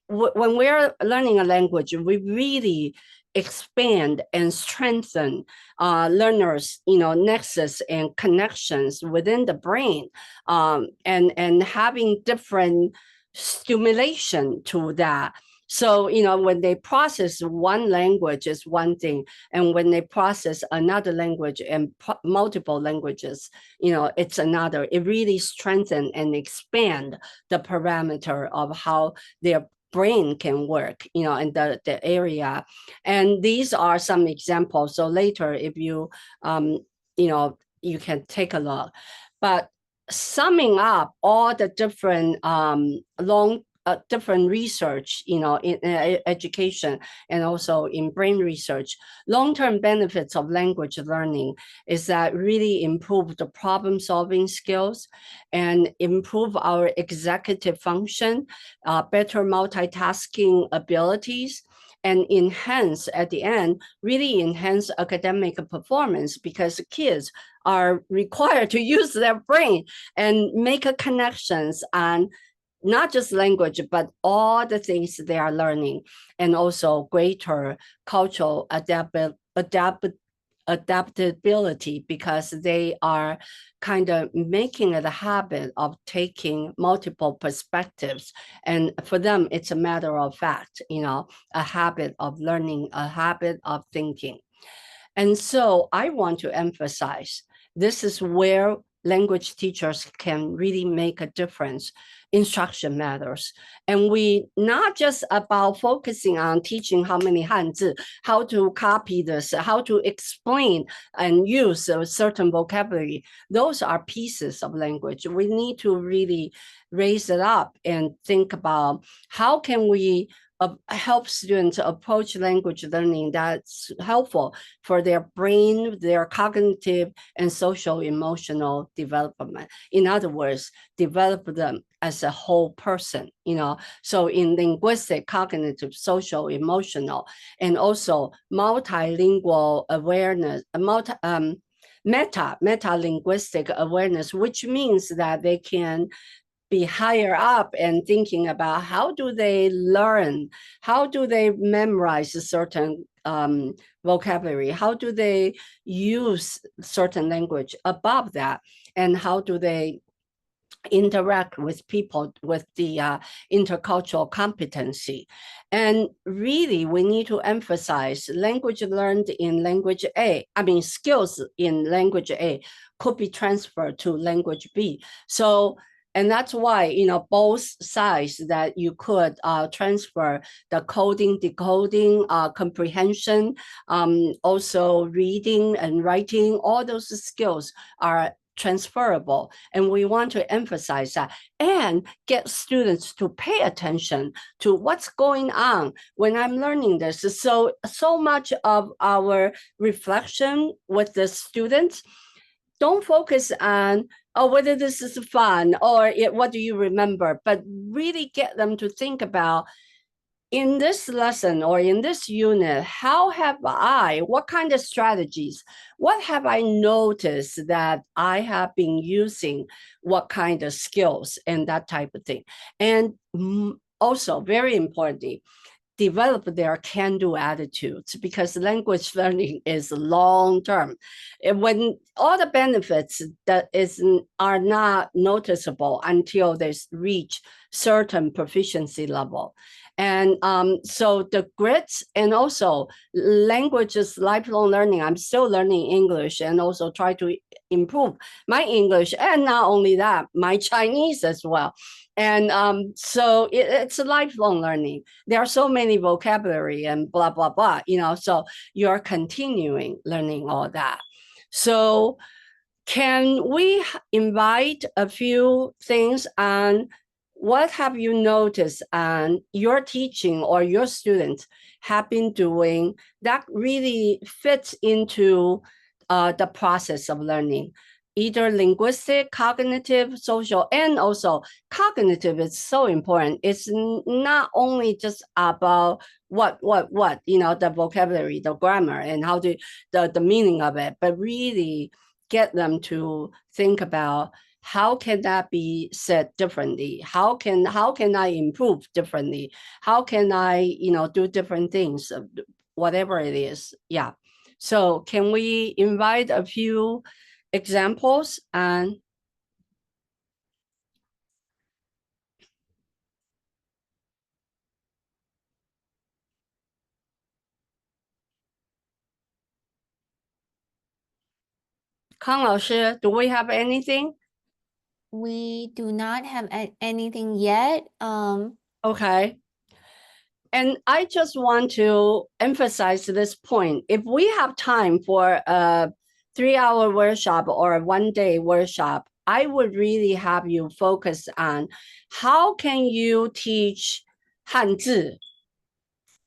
we're learning a language, we really expand and strengthen learners, nexus and connections within the brain, and having different stimulation to that. So, when they process one language is one thing, and when they process another language and multiple languages, it's another. It really strengthens and expand the parameter of how their brain can work, in the area. And these are some examples. So later, if you, you can take a look. But summing up all the different different research, in education and also in brain research, long-term benefits of language learning is that really improve the problem-solving skills and improve our executive function, better multitasking abilities, and enhance at the end, really enhance academic performance, because kids are required to use their brain and make connections on not just language, but all the things they are learning, and also greater cultural adaptability, because they are kind of making it a habit of taking multiple perspectives. And for them, it's a matter of fact, a habit of learning, a habit of thinking. And so I want to emphasize, this is where language teachers can really make a difference. Instruction matters. And we not just about focusing on teaching how many Hanzi, how to copy this, how to explain and use a certain vocabulary. Those are pieces of language. We need to really raise it up and think about how can we help students approach language learning that's helpful for their brain, their cognitive and social emotional development. In other words, develop them as a whole person, So in linguistic, cognitive, social, emotional, and also multilingual awareness, meta-linguistic awareness, which means that they can be higher up and thinking about how do they learn, how do they memorize a certain vocabulary, how do they use certain language above that, and how do they interact with people with the intercultural competency. And really, we need to emphasize language learned in language A, skills in language A could be transferred to language B. So, and that's why, both sides that you could transfer the coding, decoding, comprehension, also reading and writing, all those skills are transferable. And we want to emphasize that and get students to pay attention to what's going on when I'm learning this. So much of our reflection with the students don't focus on whether this is fun or what do you remember, but really get them to think about, in this lesson or in this unit, what kind of strategies, what have I noticed that I have been using, what kind of skills and that type of thing. And also, very importantly, develop their can-do attitudes, because language learning is long-term. When all the benefits are not noticeable until they reach certain proficiency level. And so the grits, and also languages, lifelong learning. I'm still learning English and also try to improve my English. And not only that, my Chinese as well. And so it's a lifelong learning. There are so many vocabulary and blah, blah, blah, so you're continuing learning all that. So can we invite a few things on what have you noticed on your teaching or your students have been doing that really fits into the process of learning? Either linguistic, cognitive, social, and also cognitive is so important. It's not only just about what, the vocabulary, the grammar, and how the meaning of it, but really get them to think about how can that be said differently? How can I improve differently? How can I, do different things, whatever it is. Yeah. So can we invite a few examples? And Kang 老师, do we have anything? We do not have anything yet. Okay. And I just want to emphasize this point. If we have time for a 3-hour workshop or a 1-day workshop, I would really have you focus on how can you teach Hanzi,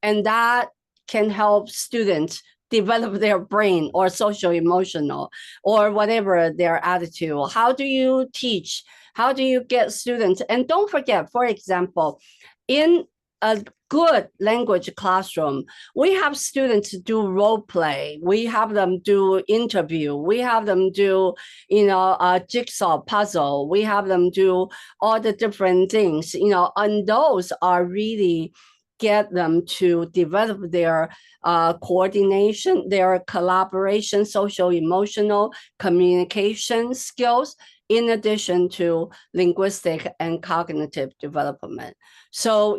and that can help students develop their brain or social emotional or whatever their attitude. How do you teach? How do you get students? And don't forget, for example, in a good language classroom, we have students do role play, we have them do interview, we have them do a jigsaw puzzle, we have them do all the different things, and those are really get them to develop their coordination, their collaboration, social emotional communication skills, in addition to linguistic and cognitive development. So,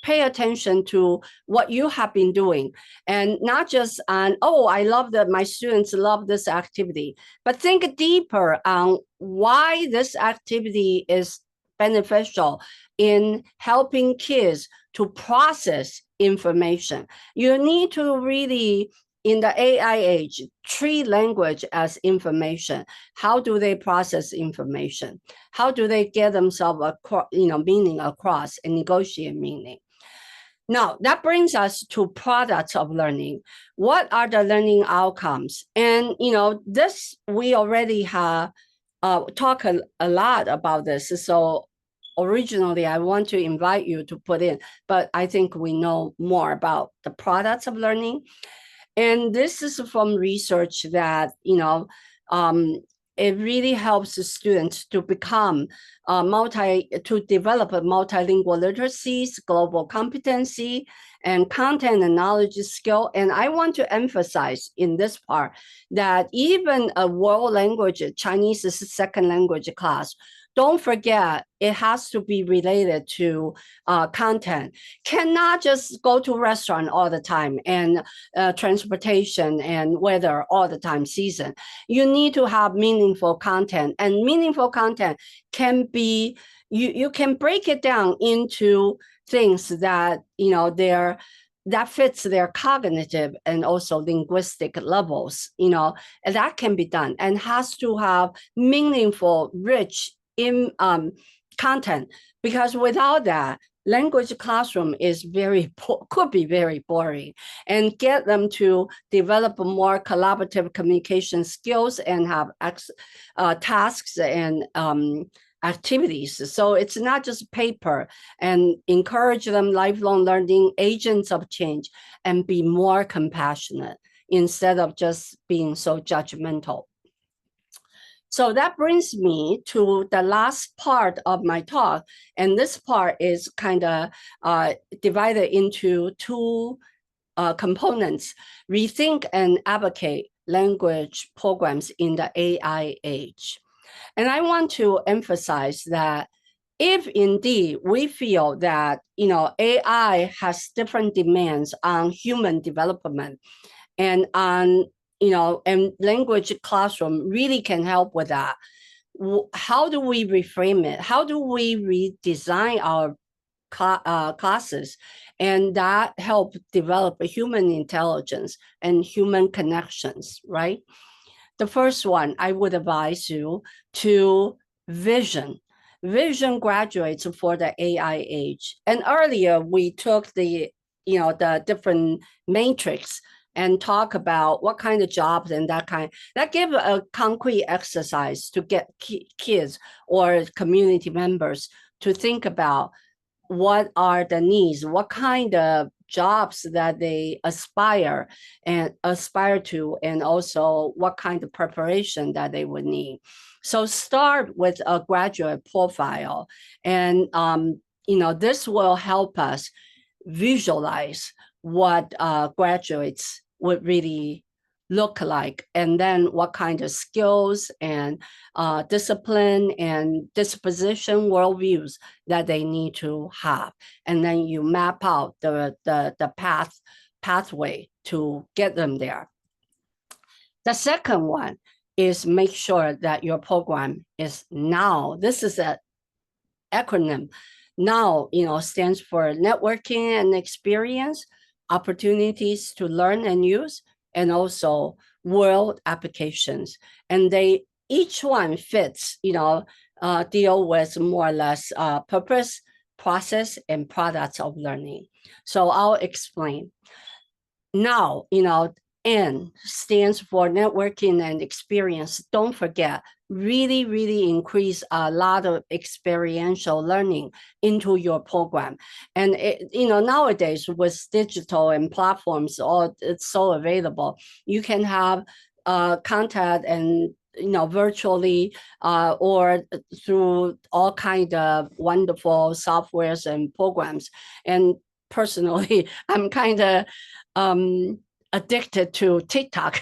pay attention to what you have been doing, and not just on, oh, I love that my students love this activity, but think deeper on why this activity is beneficial in helping kids to process information. You need to really, in the AI age, treat language as information. How do they process information? How do they get themselves meaning across and negotiate meaning? Now, that brings us to products of learning. What are the learning outcomes? And, this we already have talked a lot about this. So originally, I want to invite you to put in, but I think we know more about the products of learning. And this is from research that, it really helps the students to become to develop a multilingual literacies, global competency, and content and knowledge skill. And I want to emphasize in this part that even a world language, Chinese is a second language class, don't forget it has to be related to content. Cannot just go to restaurant all the time and transportation and weather all the time, season. You need to have meaningful content, and meaningful content can be, you can break it down into things that, that fits their cognitive and also linguistic levels, and that can be done and has to have meaningful, rich in content, because without that, language classroom is could be very boring, and get them to develop more collaborative communication skills and have tasks and activities. So it's not just paper, and encourage them lifelong learning, agents of change, and be more compassionate instead of just being so judgmental. So that brings me to the last part of my talk. And this part is kind of divided into two components: rethink and advocate language programs in the AI age. And I want to emphasize that if indeed we feel that AI has different demands on human development and on and language classroom really can help with that, how do we reframe it? How do we redesign our classes, and that help develop human intelligence and human connections, right? The first one, I would advise you to vision graduates for the AI age. And earlier we took the different matrix and talk about what kind of jobs and that give a concrete exercise to get kids or community members to think about what are the needs, what kind of jobs that they aspire to, and also what kind of preparation that they would need. So start with a graduate profile, and this will help us visualize what graduates would really look like, and then what kind of skills and discipline and disposition worldviews that they need to have. And then you map out the pathway to get them there. The second one is make sure that your program is now. This is an acronym. now, stands for networking and experience, opportunities to learn and use, and also world applications. And they each one fits, deal with more or less purpose, process, and products of learning. So I'll explain. Now, N stands for networking and experience. Don't forget, really, really increase a lot of experiential learning into your program. And nowadays with digital and platforms, it's so available. You can have contact and virtually or through all kind of wonderful softwares and programs. And personally, I'm kind of addicted to TikTok.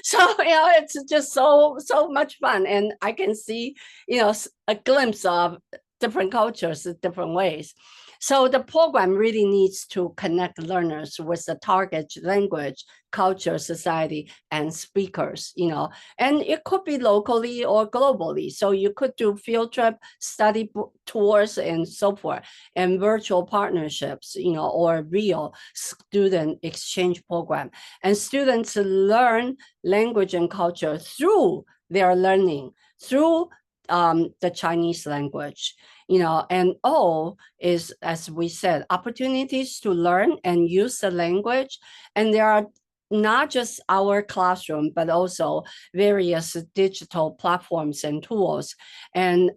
So it's just so much fun, and I can see a glimpse of different cultures in different ways. So the program really needs to connect learners with the target language, culture, society, and speakers, and it could be locally or globally. So you could do field trip, study tours, and so forth, and virtual partnerships, or real student exchange program. And students learn language and culture through their learning, through the Chinese language, and O is, as we said, opportunities to learn and use the language. And there are not just our classroom, but also various digital platforms and tools. And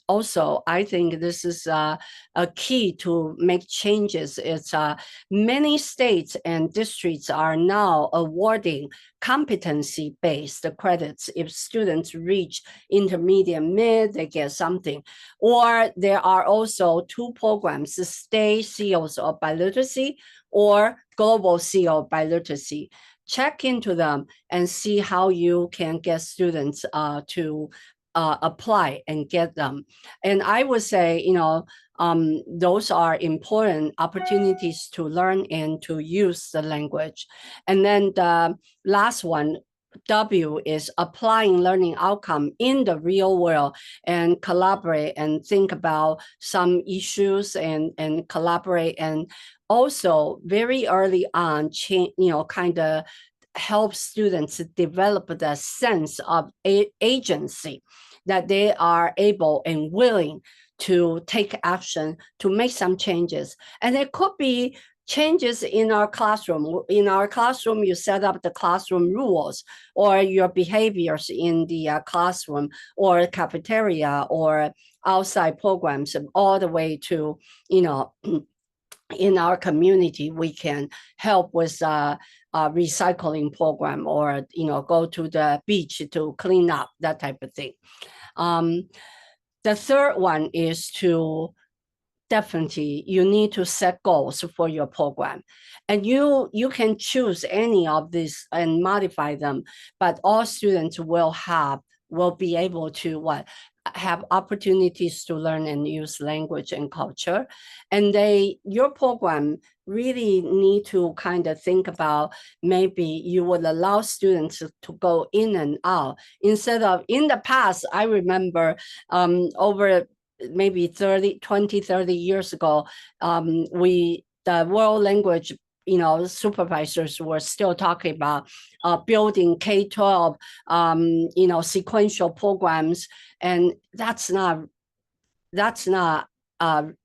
also, I think this is a key to make changes. It's many states and districts are now awarding competency-based credits. If students reach intermediate mid, they get something. Or there are also two programs, the state seals of biliteracy or global seal of biliteracy. Check into them and see how you can get students to apply and get them. And I would say, those are important opportunities to learn and to use the language. And then the last one, W, is applying learning outcome in the real world and collaborate and think about some issues and collaborate. And also very early on, kind of help students develop the sense of agency, that they are able and willing to take action, to make some changes. And it could be changes in our classroom. In our classroom, you set up the classroom rules or your behaviors in the classroom or cafeteria or outside programs, all the way to, in our community, we can help with a recycling program, or go to the beach to clean up, that type of thing. The third one is to definitely you need to set goals for your program, and you can choose any of these and modify them, but all students will be able to have opportunities to learn and use language and culture. And your program really need to kind of think about, maybe you would allow students to go in and out instead of, in the past, I remember over maybe 30 years ago, the world language supervisors were still talking about building K-12 sequential programs, and that's not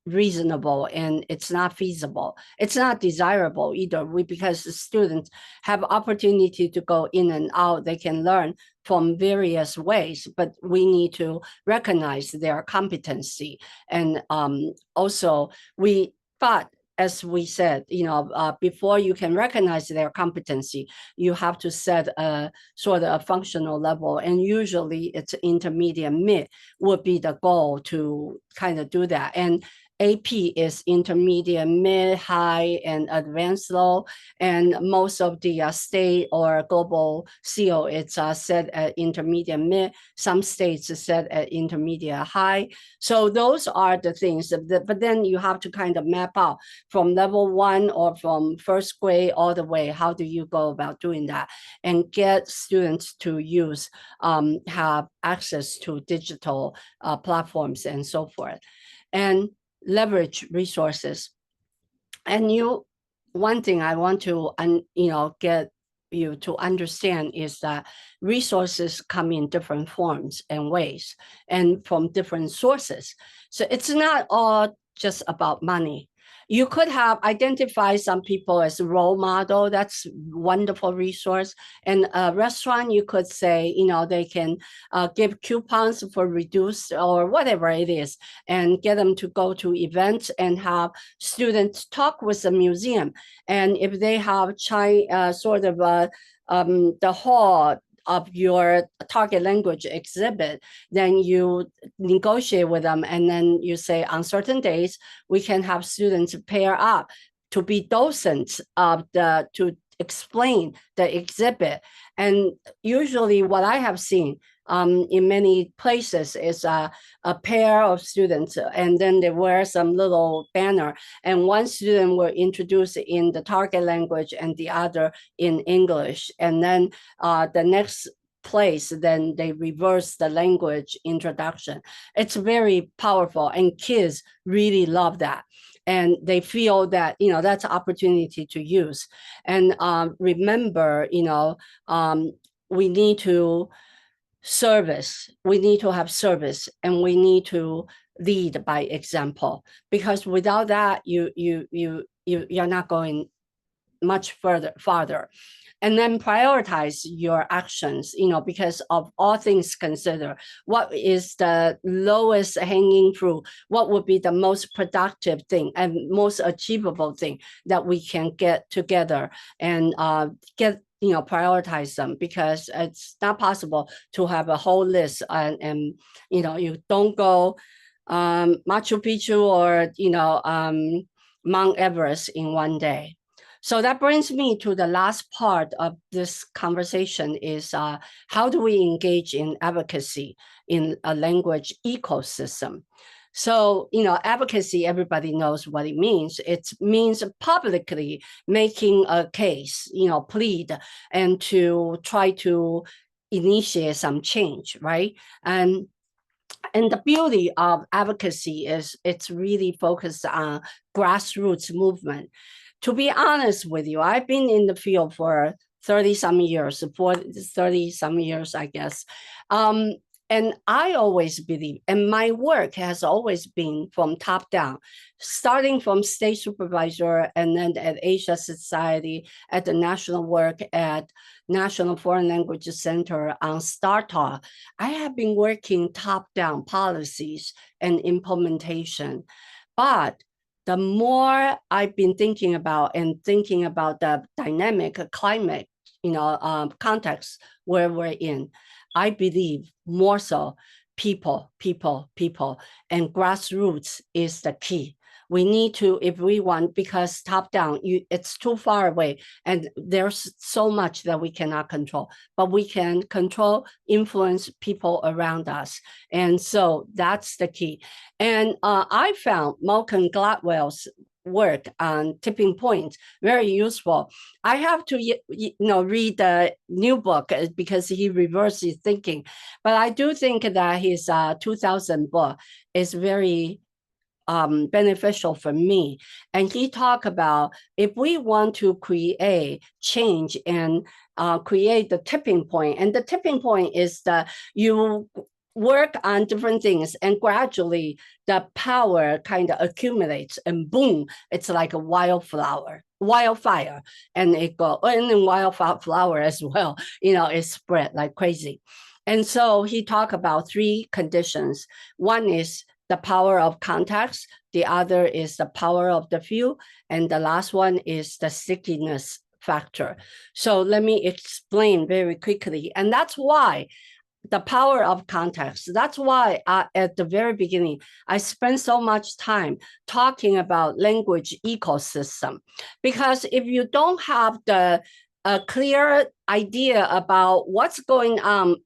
reasonable, and it's not feasible. It's not desirable either, because the students have opportunity to go in and out. They can learn from various ways, but we need to recognize their competency. And also but as we said, before you can recognize their competency, you have to set a sort of a functional level. And usually it's intermediate mid would be the goal to kind of do that. And AP is intermediate, mid, high, and advanced low. And most of the state or global seal, it's set at intermediate mid. Some states are set at intermediate high. So those are the things. But then you have to kind of map out from level 1 or from first grade all the way. How do you go about doing that and get students to have access to digital platforms and so forth? and leverage resources. And one thing I want to get you to understand is that resources come in different forms and ways and from different sources. So it's not all just about money. You could have identified some people as a role model. That's wonderful resource. And a restaurant, you could say, they can give coupons for reduced or whatever it is, and get them to go to events and have students talk with the museum. And if they have the hall of your target language exhibit, then you negotiate with them, and then you say on certain days we can have students pair up to be docents to explain the exhibit. And usually what I have seen in many places is a pair of students, and then they wear some little banner, and one student will introduce in the target language and the other in English. And then the next place, then they reverse the language introduction. It's very powerful, and kids really love that. And they feel that, that's an opportunity to use. And remember, we need to have service, and we need to lead by example, because without that, you're not going much farther. And then prioritize your actions, because of all things considered, what is the lowest hanging fruit? What would be the most productive thing and most achievable thing that we can get together and prioritize them? Because it's not possible to have a whole list and you don't go Machu Picchu or Mount Everest in one day. So that brings me to the last part of this conversation is how do we engage in advocacy in a language ecosystem? So, advocacy, everybody knows what it means. It means publicly making a case, plead, and to try to initiate some change, right? And the beauty of advocacy is it's really focused on grassroots movement. To be honest with you, I've been in the field for 30 some years, I guess. And I always believe, and my work has always been from top down, starting from state supervisor, and then at Asia Society, at the national work at National Foreign Languages Center on StarTalk. I have been working top down policies and implementation. But the more I've been thinking about the dynamic climate, context where we're in, I believe more so people, and grassroots is the key. We need to, if we want, because top down, it's too far away, and there's so much that we cannot control, but we can control, influence people around us. And so that's the key. And I found Malcolm Gladwell's work on tipping points very useful. I have to read the new book because he reverses thinking, but I do think that his 2000 book is very beneficial for me. And he talked about if we want to create change and create the tipping point, and the tipping point is that you work on different things, and gradually the power kind of accumulates, and boom, it's like a wildfire, and it goes, and then wildflower as well, it spread like crazy. And so he talked about three conditions. One is the power of context, the other is the power of the few, and the last one is the stickiness factor. So let me explain very quickly. And that's why the power of context. That's why at the very beginning, I spent so much time talking about language ecosystem, because if you don't have a clear idea about what's going on,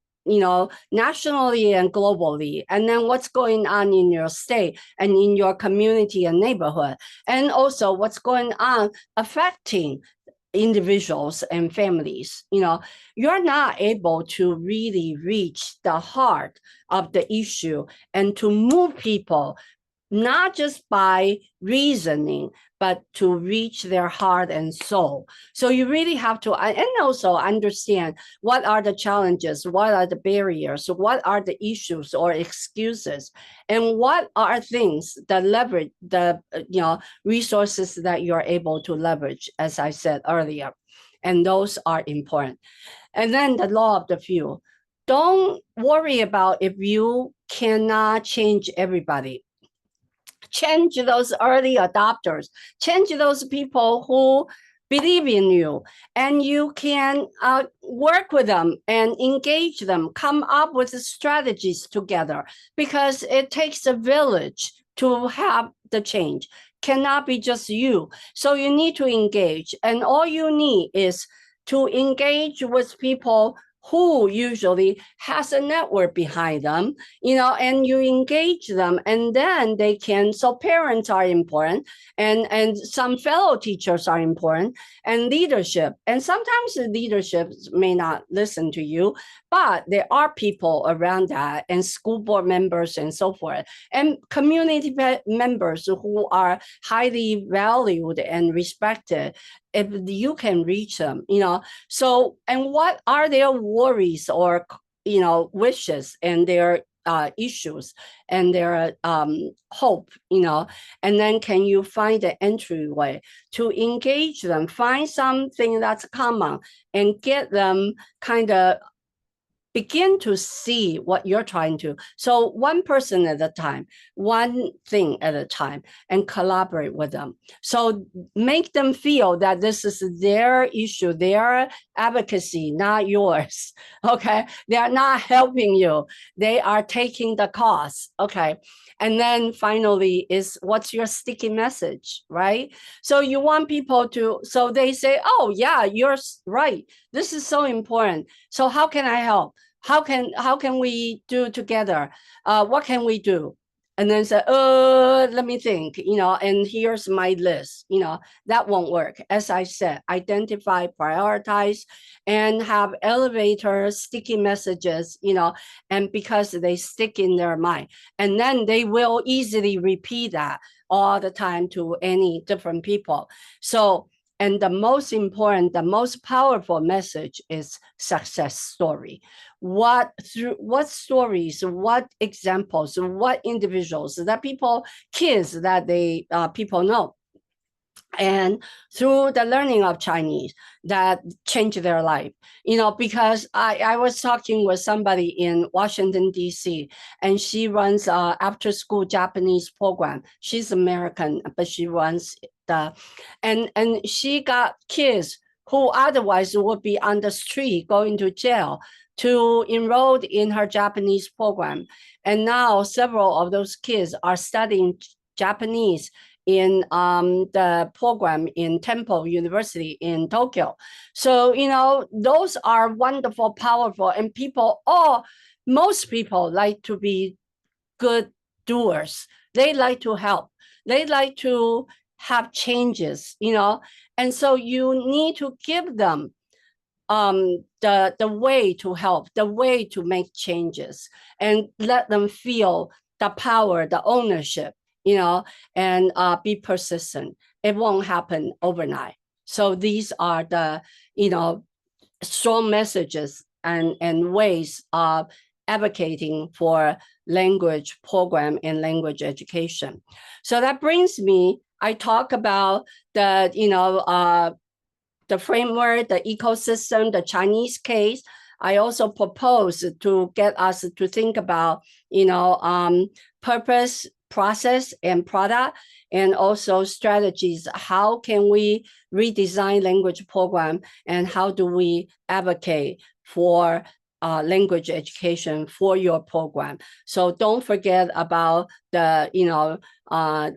nationally and globally, and then what's going on in your state and in your community and neighborhood, and also what's going on affecting individuals and families, you're not able to really reach the heart of the issue and to move people not just by reasoning, but to reach their heart and soul. So you really have to, and also understand what are the challenges, what are the barriers, what are the issues or excuses, and what are things that leverage the resources that you're able to leverage, as I said earlier. And those are important. And then the law of the few. Don't worry about if you cannot change everybody. Change those early adopters, change those people who believe in you, and you can work with them and engage them, come up with strategies together, because it takes a village to have the change. Cannot be just you. So you need to engage, and all you need is to engage with people who usually has a network behind them, and you engage them, and then they can, so parents are important, and some fellow teachers are important, and leadership. And sometimes the leadership may not listen to you, but there are people around that, and school board members and so forth, and community members who are highly valued and respected, if you can reach them. So, and what are their worries or wishes and their issues and their hope, and then can you find the entryway to engage them, find something that's common, and get them kind of begin to see what you're trying to. So one person at a time, one thing at a time, and collaborate with them. So make them feel that this is their issue, their advocacy, not yours. Okay. They are not helping you. They are taking the cost. Okay. And then finally is, what's your sticky message, right? So you want people to, so they say, oh yeah, you're right. This is so important. So how can I help? How can we do together? What can we do? And then say, let me think, and here's my list. That won't work. As I said, identify, prioritize, and have elevators, sticky messages, and because they stick in their mind. And then they will easily repeat that all the time to any different people. So, and the most important, the most powerful message is success story. What stories, what examples, what individuals that kids that they people know, and through the learning of Chinese that changed their life. Because I was talking with somebody in Washington, D.C., and she runs after school Japanese program. She's American, but she runs and she got kids who otherwise would be on the street going to jail to enroll in her Japanese program. And now several of those kids are studying Japanese in the program in Temple University in Tokyo. So, those are wonderful, powerful, and most people like to be good doers. They like to help. They like to have changes, and so you need to give them the way to help, the way to make changes, and let them feel the power, the ownership, and be persistent. It won't happen overnight. So these are the, strong messages and ways of advocating for language program and language education. So that brings me, I talk about the, the framework, the ecosystem, the Chinese case. I also propose to get us to think about, purpose, process, and product, and also strategies. How can we redesign language program, and how do we advocate for language education for your program? So don't forget about the,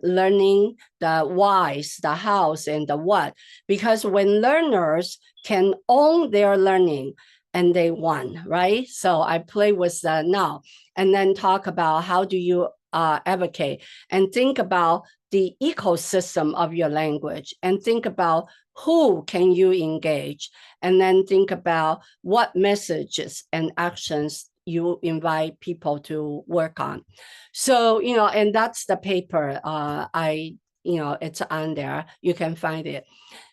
learning, the whys, the hows, and the what, because when learners can own their learning, and they won, right? So I play with that now, and then talk about how do you advocate, and think about the ecosystem of your language, and think about who can you engage, and then think about what messages and actions you invite people to work on. So, and that's the paper. It's on there. You can find it.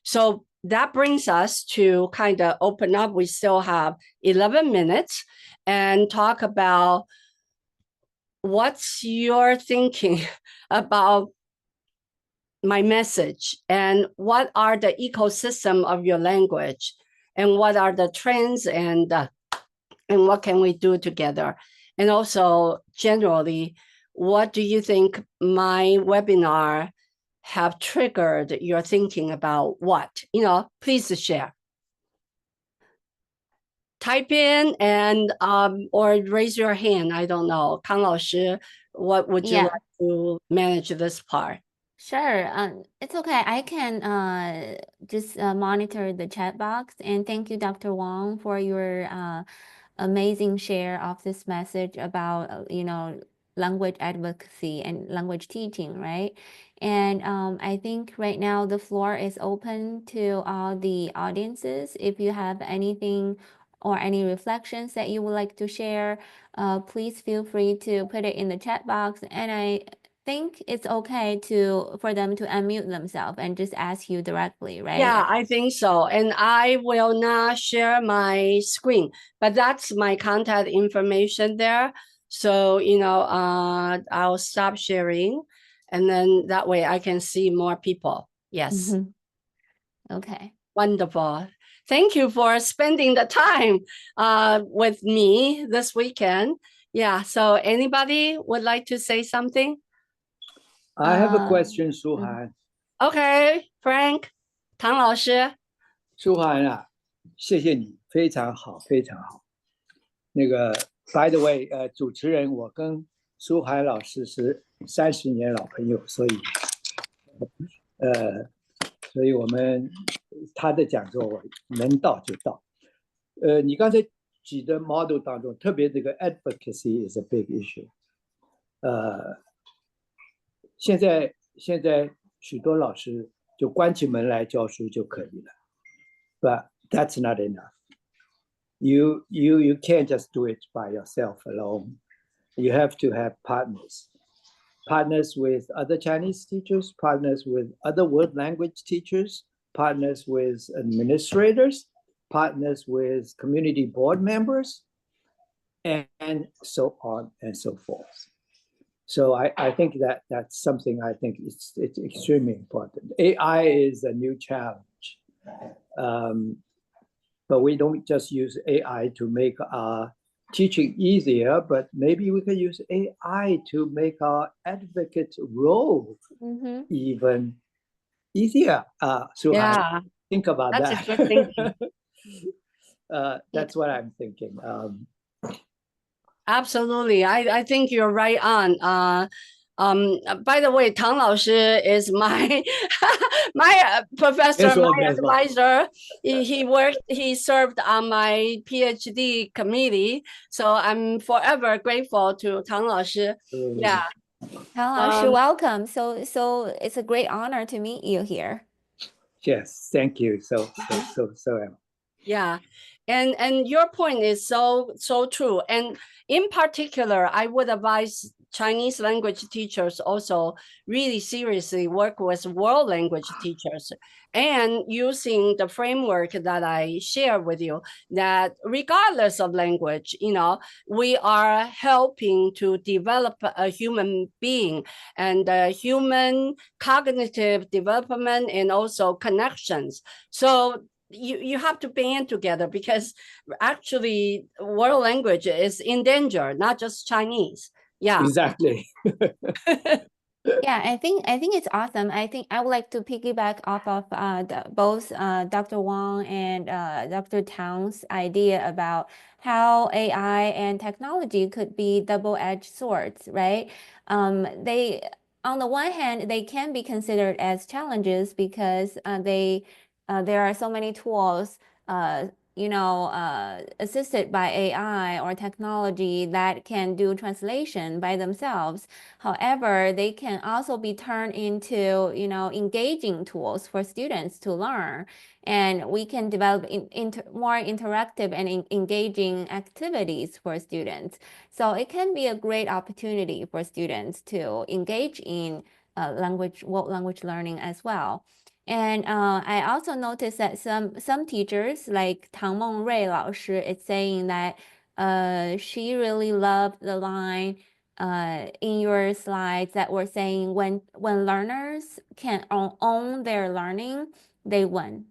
So that brings us to kind of open up. We still have 11 minutes and talk about what's your thinking about my message and what are the ecosystem of your language and what are the trends and what can we do together? And also generally, what do you think my webinar have triggered your thinking about what? Please share. Type in and or raise your hand. I don't know. Kang 老师, what would you like to manage this part? Sure. It's okay. I can just monitor the chat box. And thank you, Dr. Wang, for your amazing share of this message about, language advocacy and language teaching, right? And I think right now the floor is open to all the audiences. If you have anything or any reflections that you would like to share, please feel free to put it in the chat box. And I think it's okay for them to unmute themselves and just ask you directly, right? Yeah, I think so. And I will not share my screen, but that's my contact information there. So, I'll stop sharing and then that way I can see more people. Yes. Okay. Wonderful. Thank you for spending the time with me this weekend. Yeah, so anybody would like to say something? I have a question, 舒涵。Okay, Frank, 唐老师。舒涵啊，谢谢你，非常好，非常好。那个 ，by the way，主持人我跟舒涵老师是30年老朋友，所以我们他的讲座我能到就到。你刚才举的 model 当中，特别这个 advocacy is a big issue。现在许多老师就关起门来教书就可以了 ，but that's not enough. You can't just do it by yourself alone. You have to have partners with other Chinese teachers, partners with other world language teachers, partners with administrators, partners with community board members, and so on and so forth. So I think that's something I think it's extremely important. AI is a new challenge, but we don't just use AI to make our teaching easier, but maybe we can use AI to make our advocate role even easier. So yeah, think about that's that. A good thinking. That's what I'm thinking. Absolutely. I think you're right on. By the way, Tang 老师 is my my professor, my advisor. He served on my PhD committee. So I'm forever grateful to Tang 老师. Yeah. Tang 老师, welcome. So it's a great honor to meet you here. Yes, thank you. So yeah. And your point is so true. And in particular, I would advise Chinese language teachers also really seriously work with world language teachers and using the framework that I share with you, that regardless of language, we are helping to develop a human being and human cognitive development and also connections. So you have to band together because actually world language is in danger, not just Chinese. Yeah, exactly. Yeah, I think it's awesome. I think I would like to piggyback off of both Dr. Wang and Dr. Tang's idea about how AI and technology could be double-edged swords, right? They, on the one hand, they can be considered as challenges because there are so many tools assisted by AI or technology that can do translation by themselves. However, they can also be turned into, engaging tools for students to learn. And we can develop more interactive and engaging activities for students. So it can be a great opportunity for students to engage in world language learning as well. And I also noticed that some teachers like Tang Mongrui 老师 is saying that she really loved the line in your slides that were saying when learners can own their learning, they win.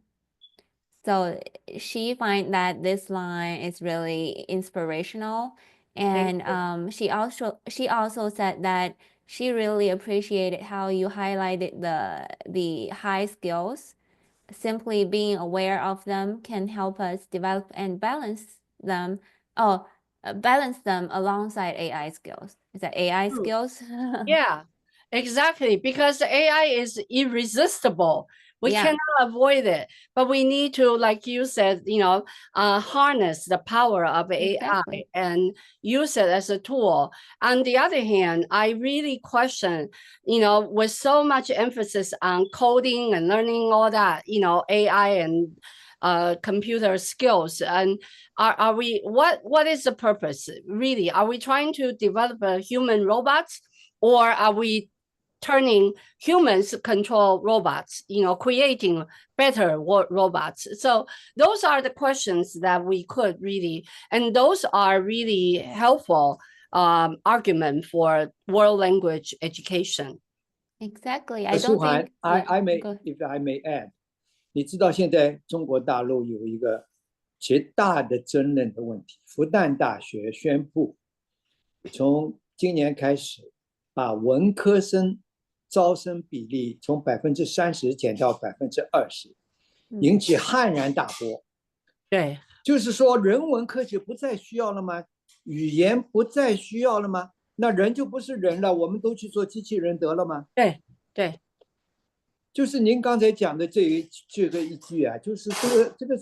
So she find that this line is really inspirational. And she also said that she really appreciated how you highlighted the high skills. Simply being aware of them can help us develop and balance them. Balance them alongside AI skills. Is that AI skills? Yeah, exactly. Because the AI is irresistible. We Yeah. cannot avoid it, but we need to, like you said, harness the power of AI Exactly. and use it as a tool. On the other hand, I really question, with so much emphasis on coding and learning all that, AI and computer skills, and are we what is the purpose really? Are we trying to develop a human robots, or are we turning humans control robots, creating better robots? So those are the questions that we could really, and those are really helpful argument for world language education. Exactly. I 舒 don't 涵 think. ，I may Go. if I may add，你知道现在中国大陆有一个极大的争论的问题，复旦大学宣布，从今年开始，把文科生招生比例从30%减到20%，引起撼然大波。对，就是说人文科学不再需要了吗？语言不再需要了吗？那人就不是人了，我们都去做机器人得了吗？对对，就是您刚才讲的这个一句啊，就是这个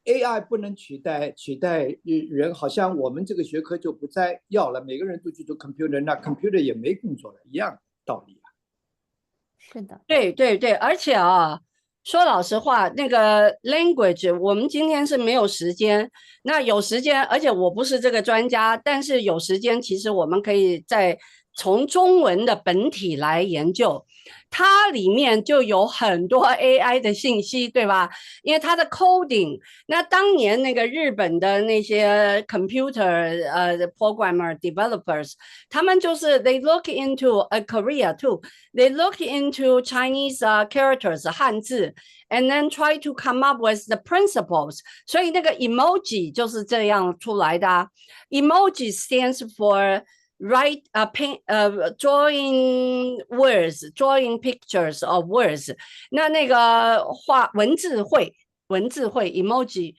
AI 不能取代人，好像我们这个学科就不再要了，每个人都去做 computer， 那 computer 也没工作了，一样道理啊。是的，对对对，而且说老实话，那个 language 我们今天是没有时间，那有时间，而且我不是这个专家，但是有时间，其实我们可以从中文的本体来研究，它里面就有很多 AI 的信息，对吧？因为它的 coding，那当年那个日本的那些 computer programmer developers，他们就是 they look into Korea too， they look into Chinese characters 汉字。And then try to come up with the principles. 所以那个 emoji 就是这样出来的啊。Emoji stands for drawing words, drawing pictures of words. 那个画文字绘 emoji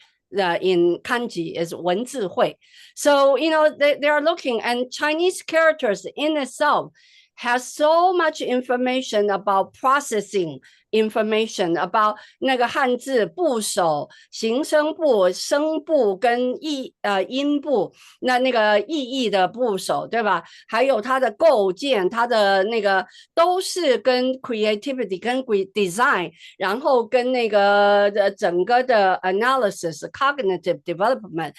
in kanji is 文字绘. So, they are looking, and Chinese characters in itself has so much information about processing information about 那个汉字部首、形声部、声部跟音部，那个意义的部首，对吧？还有它的构建，它的那个都是跟 creativity 跟 design， 然后跟那个整个的 analysis cognitive development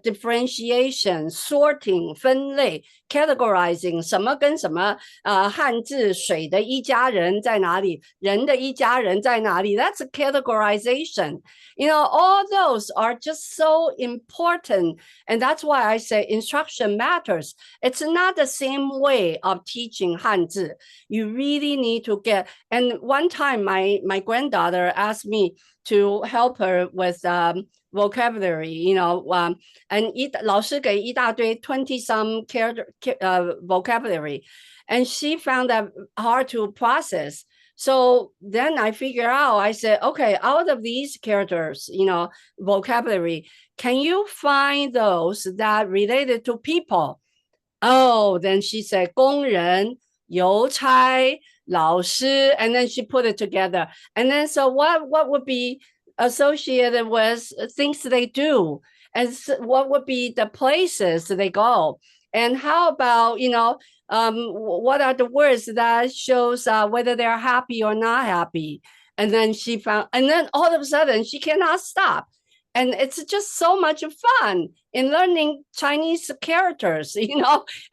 differentiation sorting 分类 categorizing 什么跟什么汉字水的一家人在哪里，人的一家人在哪里 that's a categorization. All those are just so important, and that's why I say instruction matters. It's not the same way of teaching Hanzi. You really need to get, and one time my granddaughter asked me to help her with vocabulary, and 老师给一大堆 20 some vocabulary, and she found that hard to process. So then I figure out, I said, okay, out of these characters, vocabulary, can you find those that related to people? Oh, then she said 工人、邮差、老师, and then she put it together. And then so what would be associated with things they do, and what would be the places they go, and how about what are the words that shows whether they're happy or not happy. And then she found, and then all of a sudden she cannot stop. And it's just so much fun in learning Chinese characters,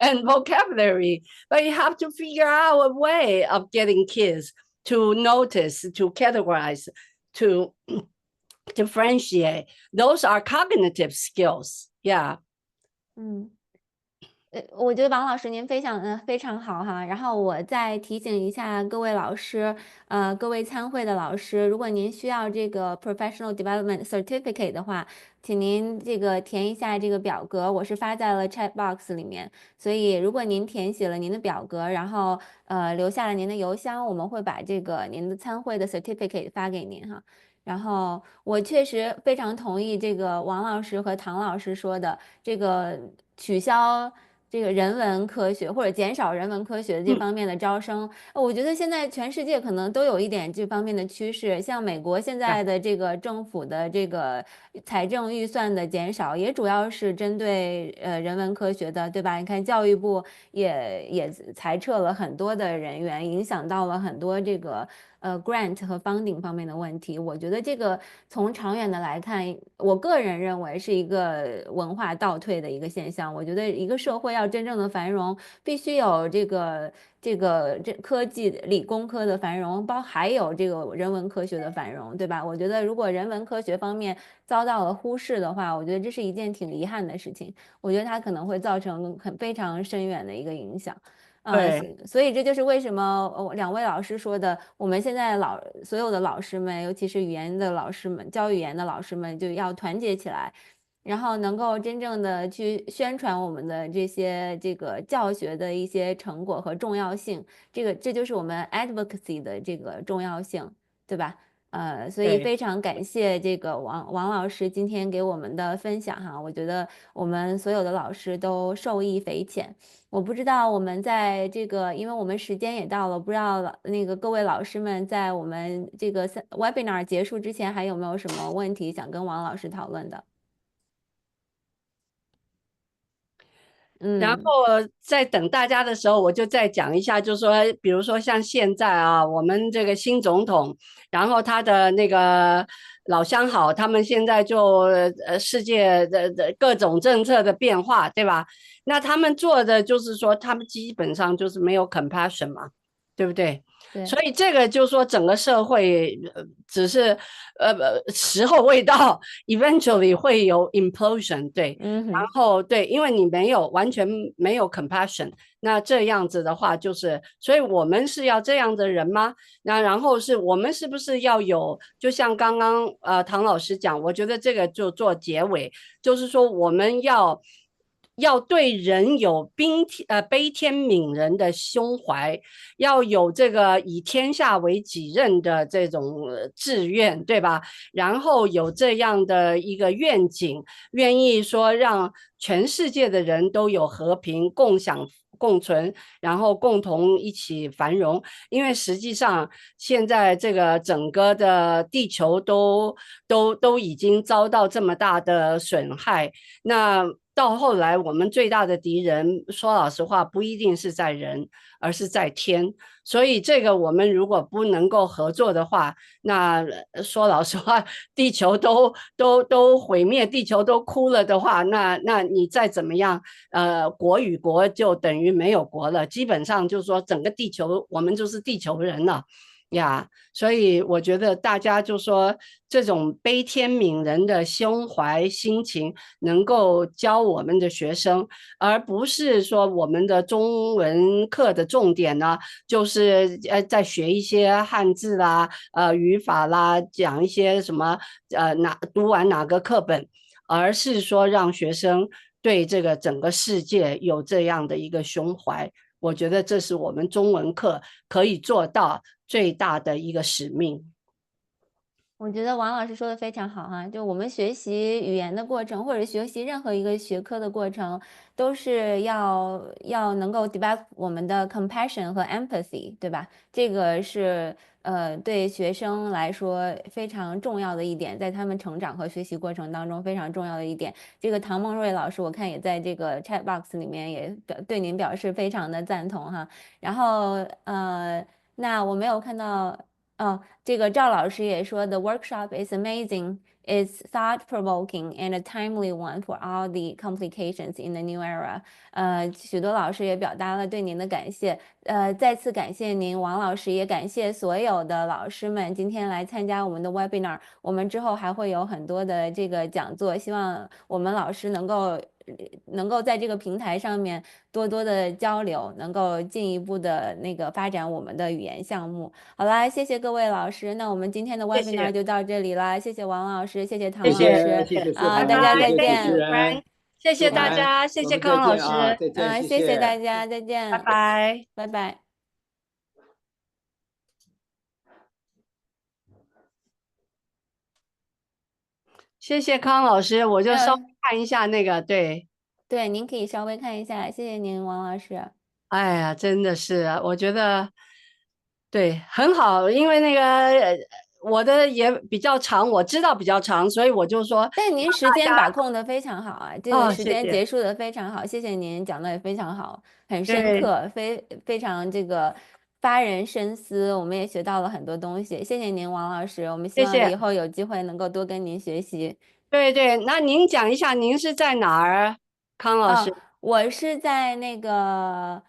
and vocabulary. But you have to figure out a way of getting kids to notice, to categorize, to differentiate. Those are cognitive skills. Yeah. 我觉得王老师您非常好哈，然后我再提醒一下各位老师，各位参会的老师，如果您需要这个 professional development certificate 的话，请您这个填一下这个表格，我是发在了 chat box 里面，所以如果您填写了您的表格，然后留下了您的邮箱，我们会把这个您的参会的 certificate 发给您哈。然后我确实非常同意这个王老师和唐老师说的，这个取消这个人文科学或者减少人文科学的这方面的招生，我觉得现在全世界可能都有一点这方面的趋势。像美国现在的这个政府的这个财政预算的减少，也主要是针对人文科学的，对吧？你看教育部也裁撤了很多的人员，影响到了很多这个grant 和 funding 方面的问题。我觉得这个从长远的来看，我个人认为是一个文化倒退的一个现象。我觉得一个社会要真正的繁荣，必须有这科技理工科的繁荣，还有这个人文科学的繁荣，对吧？我觉得如果人文科学方面遭到了忽视的话，我觉得这是一件挺遗憾的事情。我觉得它可能会造成非常深远的一个影响。所以这就是为什么两位老师说的，我们现在所有的老师们，尤其是语言的老师们，教语言的老师们，就要团结起来，然后能够真正的去宣传我们的这个教学的一些成果和重要性。这就是我们 advocacy 的这个重要性，对吧？所以非常感谢这个王老师今天给我们的分享哈，我觉得我们所有的老师都受益匪浅。我不知道我们在这个，因为我们时间也到了，不知道那个各位老师们在我们这个webinar 结束之前还有没有什么问题想跟王老师讨论的？然后在等大家的时候，我就再讲一下，就是说，比如说像现在啊，我们这个新总统，然后他的那个老相好，他们现在就世界的各种政策的变化，对吧？那他们做的就是说，他们基本上就是没有 compassion 嘛，对不对？对，所以这个就是说，整个社会只是时候未到，eventually 会有 implosion， 对，然后对，因为你完全没有 compassion， 那这样子的话，就是所以我们是要这样的人吗？那然后我们是不是要有，就像刚刚唐老师讲，我觉得这个就做结尾，就是说我们要对人有悲天悯人的胸怀，要有这个以天下为己任的这种志愿，对吧？然后有这样的一个愿景，愿意说让全世界的人都有和平共享共存，然后共同一起繁荣。因为实际上现在这个整个的地球都已经遭到这么大的损害，那到后来我们最大的敌人，说老实话，不一定是在人，而是在天。所以这个我们如果不能够合作的话，那说老实话，地球都毁灭，地球都哭了的话，那你再怎么样，国与国就等于没有国了。基本上就是说，整个地球我们就是地球人了呀。所以我觉得大家就说这种悲天悯人的胸怀心情，能够教我们的学生，而不是说我们的中文课的重点呢，就是在学一些汉字啦、语法啦，讲一些什么读完哪个课本，而是说让学生对这个整个世界有这样的一个胸怀。我觉得这是我们中文课可以做到最大的一个使命。我觉得王老师说的非常好哈，就我们学习语言的过程，或者学习任何一个学科的过程，都是要能够 develop 我们的 compassion 和 empathy，对吧？这个是对学生来说非常重要的一点，在他们成长和学习过程当中非常重要的一点。这个唐梦瑞老师，我看也在这个 chat box 里面也对您表示非常的赞同哈。然后那我没有看到。哦，这个赵老师也说，The workshop is amazing, it's thought-provoking and a timely one for all the complications in the new era。许多老师也表达了对您的感谢。再次感谢您，王老师，也感谢所有的老师们今天来参加我们的 webinar。我们之后还会有很多的这个讲座，希望我们老师能够在这个平台上面多多的交流，能够进一步的那个发展我们的语言项目。好啦，谢谢各位老师，那我们今天的谢谢 webinar 就到这里啦，谢谢王老师，谢谢唐谢谢老师，谢谢素啊，涵，大家谢谢主再见，持人谢谢素涵，大家，谢谢我们再康老师，见啊，再见，谢谢谢大谢。家，再拜见，拜。拜拜。谢谢康老师，我就稍微嗯，看一下那个，对，对，您可以稍微看一下，谢谢您，王老师。哎呀，真的是啊，我觉得对很好，因为那个我的也比较长，我知道比较长，所以我就说但您时间把控的非常好啊，这个哦，时间谢谢，结束的非常好，谢谢您讲的也非常好，很深对，刻，非常这个发人深思，我们也学到了很多东西，谢谢您，王老师，我们希谢谢，望以后有机会能够多跟您学习。对对，那您讲一下您是在哪儿，康老哦，师？我是在那个